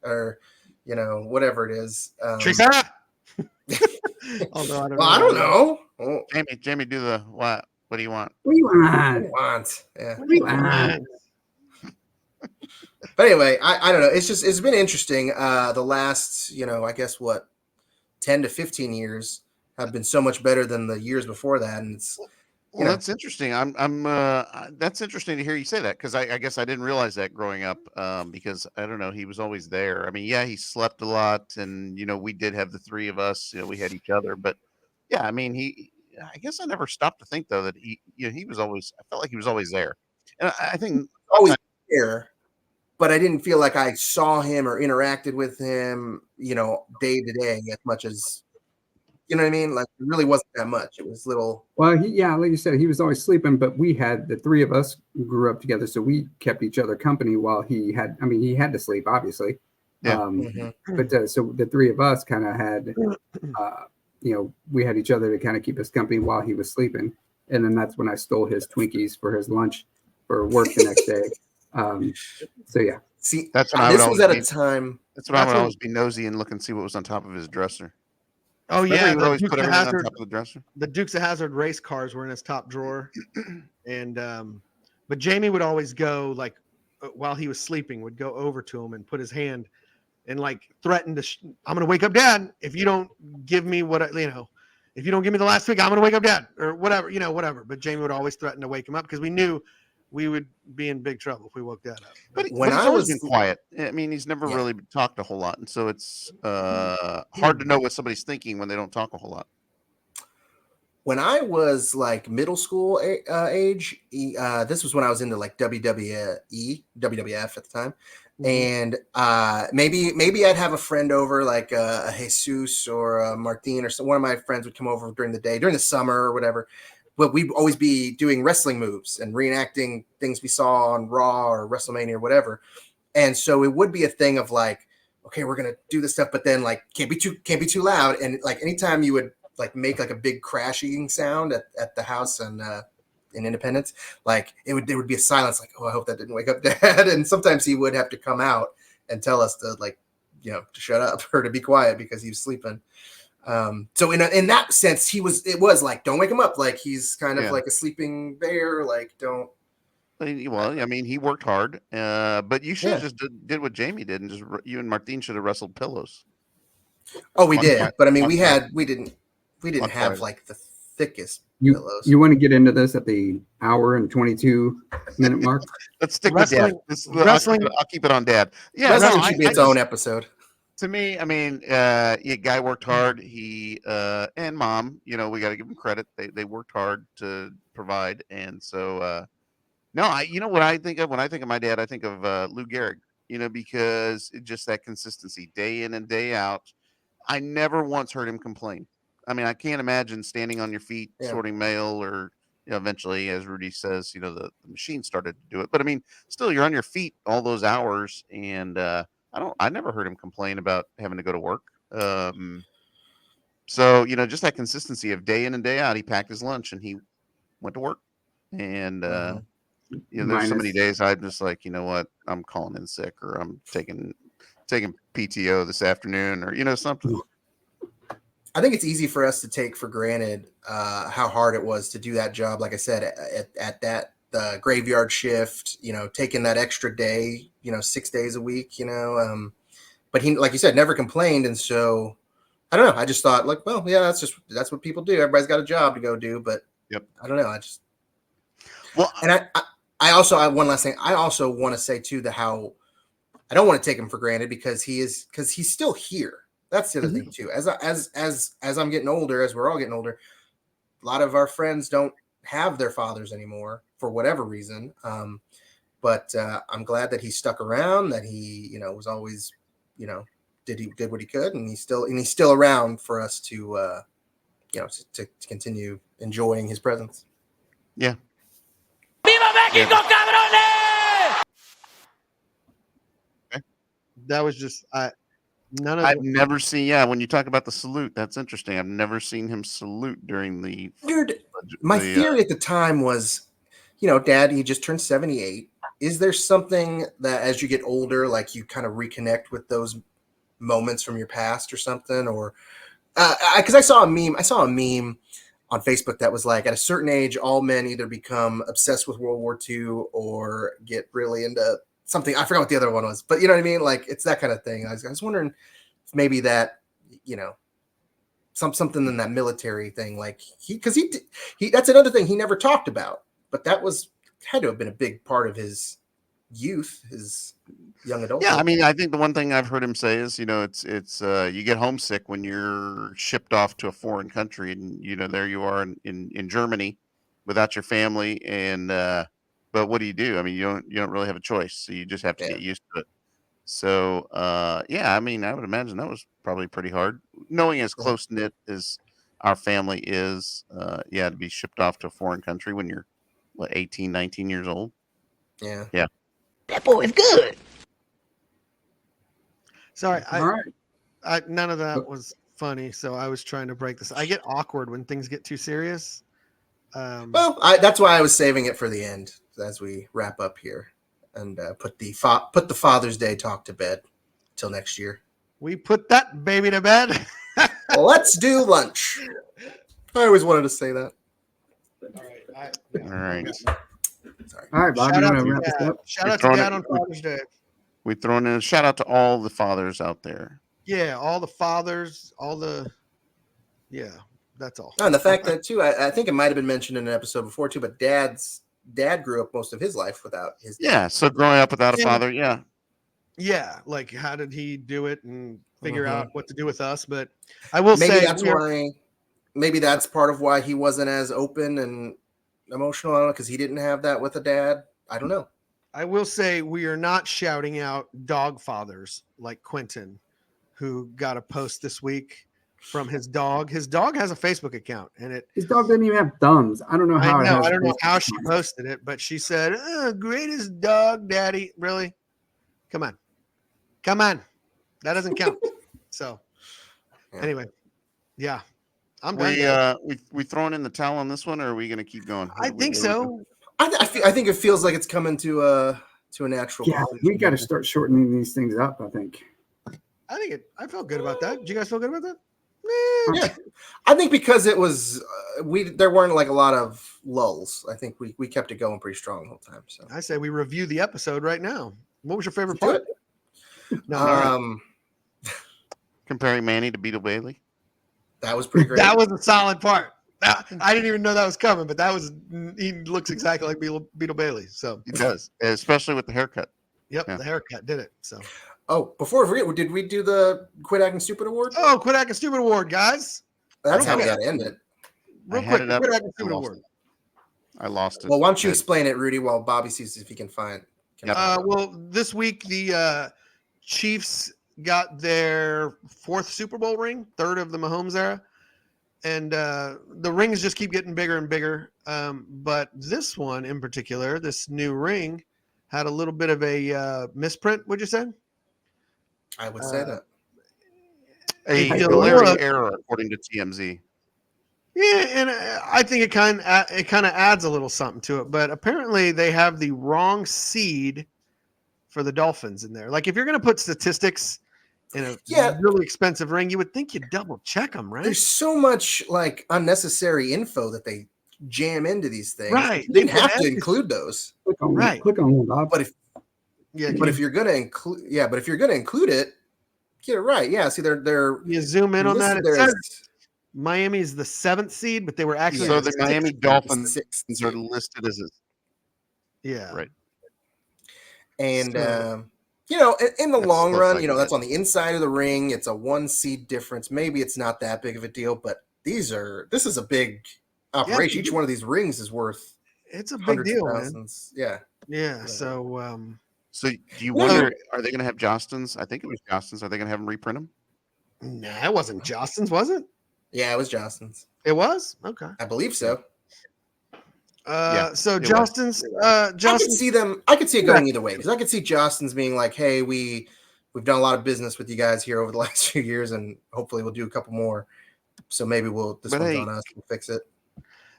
or whatever it is. Teresa. Although I don't know. Oh. Jamie, do the what? What do you want? What do you want? What do you want? Yeah. What do you want? But anyway, I don't know. It's been interesting. The last, I guess 10 to 15 years have been so much better than the years before that. And it's, that's interesting. That's interesting to hear you say that, because I guess I didn't realize that growing up, because I don't know, he was always there. I mean, yeah, he slept a lot, and we did have the three of us. We had each other, but yeah, I mean, I guess I never stopped to think though that he was always. I felt like he was always there, and I think always there. But I didn't feel like I saw him or interacted with him, day to day as much as, you know what I mean? Like it really wasn't that much. It was little. Well, like you said, he was always sleeping, but the three of us grew up together. So we kept each other company while he had to sleep, obviously. Yeah. But so the three of us kind of had, we had each other to kind of keep us company while he was sleeping. And then that's when I stole his Twinkies for his lunch for work the next day. So yeah. See, that's when this was at a time. That's when I would always be nosy and look and see what was on top of his dresser. Oh yeah, he would always put everything on top of the dresser. The Dukes of Hazzard race cars were in his top drawer, and but Jamie would always go while he was sleeping, would go over to him and put his hand and threaten to, I'm gonna wake up Dad if you don't give me if you don't give me the last week, I'm gonna wake up Dad or whatever, whatever. But Jamie would always threaten to wake him up because we knew we would be in big trouble if we woke Dad up. But he's always been quiet. I mean, he's never really talked a whole lot, and so it's hard to know what somebody's thinking when they don't talk a whole lot. When I was middle school age, this was when I was into WWF at the time, and maybe I'd have a friend over like a Jesus or a Martin or one of my friends would come over during the day, during the summer or whatever. But we'd always be doing wrestling moves and reenacting things we saw on Raw or WrestleMania or whatever. And so it would be a thing of okay, we're going to do this stuff, but then can't be too loud. And anytime you would make a big crashing sound at the house and in Independence, there would be a silence. Oh, I hope that didn't wake up Dad. And sometimes he would have to come out and tell us to to shut up or to be quiet because he was sleeping. So in that sense, it was don't wake him up. He's kind of like a sleeping bear. Don't. Well, I mean, he worked hard, but you should have just did what Jamie did, and just you and Martine should have wrestled pillows. Oh, we did, but I mean, we didn't have the thickest pillows. You want to get into this at the hour and 22-minute mark? Let's stick with Dad. Wrestling. I'll keep it on Dad. Yeah, wrestling should be its own episode. To me, I mean, guy worked hard. He and Mom, we got to give them credit. They worked hard to provide, and so no, what I think of when I think of my dad, I think of Lou Gehrig. Because just that consistency, day in and day out. I never once heard him complain. I mean, I can't imagine standing on your feet sorting mail, or eventually, as Rudy says, the machine started to do it. But I mean, still, you're on your feet all those hours, and I never heard him complain about having to go to work. So, just that consistency of day in and day out, he packed his lunch and he went to work. And, there's so many days I'm just like, you know what, I'm calling in sick, or I'm taking PTO this afternoon, or, something. I think it's easy for us to take for granted how hard it was to do that job. Like I said, at that graveyard shift, taking that extra day, 6 days a week, but he, like you said, never complained. And so I don't know. I just thought well, yeah, that's what people do. Everybody's got a job to go do, but I don't know. And I also one last thing. I also want to say too, how I don't want to take him for granted because he's still here. That's the other thing too. As I'm getting older, as we're all getting older, a lot of our friends don't have their fathers anymore for whatever reason. But I'm glad that he stuck around, that he, was always, did what he could, and he's still around for us to to continue enjoying his presence. Yeah. ¡Viva México, cabrones! That was just none of. I've never seen. Yeah, when you talk about the salute, that's interesting. I've never seen him salute during the. My theory at the time was, Dad, he just turned 78. Is there something that as you get older, like you kind of reconnect with those moments from your past or something? Or because I saw a meme on Facebook that was like, at a certain age, all men either become obsessed with World War II or get really into something. I forgot what the other one was, but you know what I mean? Like, it's that kind of thing. I was wondering if maybe that, something in that military thing, like he that's another thing he never talked about, but that had to have been a big part of his youth, his young adult. Yeah, I mean, I think the one thing I've heard him say is, it's you get homesick when you're shipped off to a foreign country, and there you are in Germany without your family, and but what do you do? I mean, you don't really have a choice, so you just have to get used to it. So yeah, I mean, I would imagine that was probably pretty hard, knowing as close knit as our family is. To be shipped off to a foreign country when you're 18, 19 years old. Yeah. That boy is good. Sorry, All right. none of that was funny. So I was trying to break this. I get awkward when things get too serious. Well, that's why I was saving it for the end as we wrap up here, and put the Father's Day talk to bed till next year. We put that baby to bed. Well, let's do lunch. I always wanted to say that. All right. Sorry. All right, Bob, you want to wrap this up? Shout out to Dad on Father's Day. We've thrown in a shout out to all the fathers out there. Yeah, all the fathers, that's all. And the fact that too, I think it might have been mentioned in an episode before too, but Dad grew up most of his life without his dad. Yeah, so growing up without a father, Yeah, like how did he do it and figure out what to do with us? But I will say maybe that's part of why he wasn't as open and emotional. I don't know, because he didn't have that with a dad. I don't know. I will say we are not shouting out dog fathers like Quentin, who got a post this week from his dog. His dog has a Facebook account, and his dog doesn't even have thumbs. I don't know how. I don't know how she posted it, but she said, "Greatest dog, Daddy." Really? Come on. That doesn't count. So, anyway, yeah, I'm done. We throwing in the towel on this one, or are we going to keep going? I think so. I think it feels like it's coming to a natural. Yeah, we got to start shortening these things up. I think. I felt good about that. Did you guys feel good about that? Yeah, I think because it was there weren't like a lot of lulls. I think we kept it going pretty strong the whole time. So I say we review the episode right now. What was your favorite part? No, comparing Manny to Beetle Bailey. That was pretty great. That was a solid part. I didn't even know that was coming, but he looks exactly like Beetle Bailey. So he does, especially with the haircut. Yep, the haircut did it. So. Oh, before we forget, did we do the Quit Acting Stupid Award? Oh, Quit Acting Stupid Award, guys. That's how we got to end it. Real quick, Quit Acting Stupid Award. I lost it. Well, why don't you explain it, Rudy, while Bobby sees if he can find. Well, this week the Chiefs got their 4th Super Bowl ring, 3rd of the Mahomes era, and the rings just keep getting bigger and bigger. But this one in particular, this new ring, had a little bit of a misprint. Would you say? I would say that. A glaring error, according to TMZ. Yeah, and I think it kind of adds a little something to it. But apparently, they have the wrong seed for the Dolphins in there. Like, if you're going to put statistics in a really expensive ring, you would think you'd double check them, right? There's so much like unnecessary info that they jam into these things. Right, they didn't have to include those. Click on one, Bob. But if you're going to include it, get it right. Yeah. See, they're you zoom in on that. It says Miami is the 7th seed, but they were actually the Miami Dolphins are listed as right. And in the long run, that's on the inside of the ring. It's a 1 seed difference. Maybe it's not that big of a deal, but this is a big operation. Each one of these rings is worth. It's a big deal, man. Yeah. Yeah. So So do you wonder, are they going to have Jostens? I think it was Jostens. Are they going to have them reprint them? Nah, it wasn't Jostens, was it? Yeah, it was Jostens. It was? Okay. I believe so. So it Jostens, I Jostens. could see them. I could see it going either way because I could see Jostens being like, "Hey, we've done a lot of business with you guys here over the last few years, and hopefully we'll do a couple more. So maybe this one's on us. We'll fix it."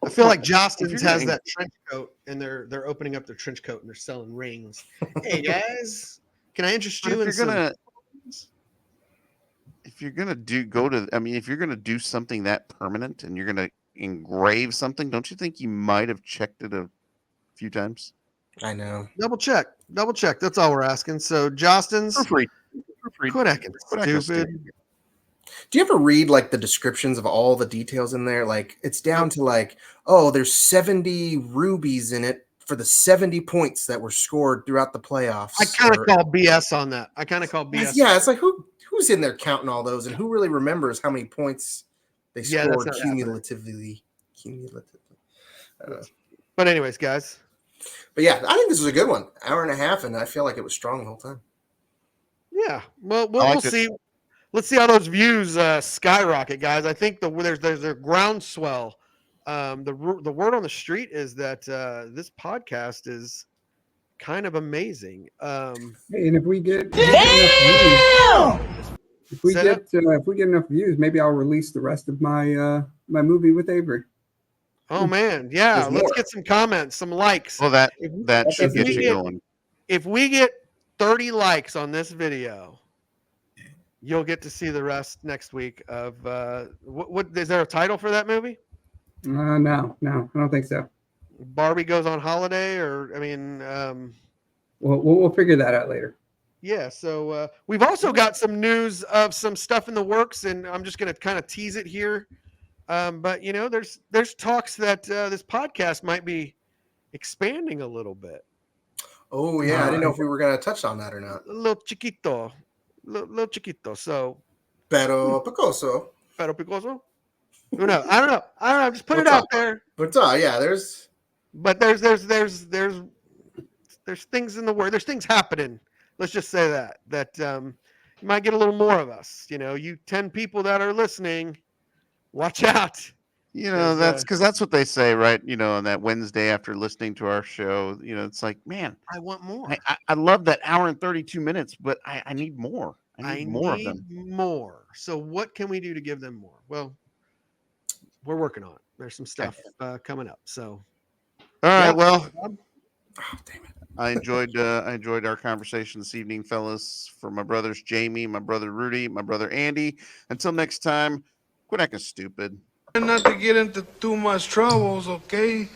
I feel like Jostens has that trench coat, and they're opening up their trench coat and they're selling rings. Hey guys, can I interest you in some? If you're gonna if you're gonna do something that permanent and you're gonna engrave something, don't you think you might have checked it a few times? I know. Double check. That's all we're asking. So Jostens, quit acting stupid. Do you ever read like the descriptions of all the details in there? Like it's down to like, oh, there's 70 rubies in it for the 70 points that were scored throughout the playoffs. I kind of call BS on that. Yeah, it's like who's in there counting all those, and who really remembers how many points they scored cumulatively? I don't know. But anyways, guys. But yeah, I think this was a good one. Hour and a half, and I feel like it was strong the whole time. Yeah. Well, we'll see. Let's see how those views skyrocket, guys. I think there's a groundswell. The word on the street is that this podcast is kind of amazing. And if we get if we get enough views, maybe I'll release the rest of my my movie with Avery. Oh man, yeah. Let's get some comments, some likes. Well, that should get you going. If we get 30 likes on this video, you'll get to see the rest next week of what is there a title for that movie? No, I don't think so. Barbie Goes on Holiday, or we'll figure that out later. Yeah, so we've also got some news of some stuff in the works, and I'm just going to kind of tease it here. But there's talks that this podcast might be expanding a little bit. Oh yeah, I didn't know if we were going to touch on that or not. A little chiquito. So, pero picoso. No, I don't know. Just put it out there. But yeah, there's things in the world. There's things happening. Let's just say that you might get a little more of us. You 10 people that are listening, watch out. That's because that's what they say, right? On that Wednesday after listening to our show, it's like, man, I want more. I love that hour and 32 minutes, but I need more. I need more of them. More. So what can we do to give them more? Well, we're working on it. There's some stuff coming up. So, all right. Well, oh, damn it. I enjoyed our conversation this evening, fellas. For my brothers Jamie, my brother Rudy, my brother Andy. Until next time, quit acting stupid. Not to get into too much troubles, okay?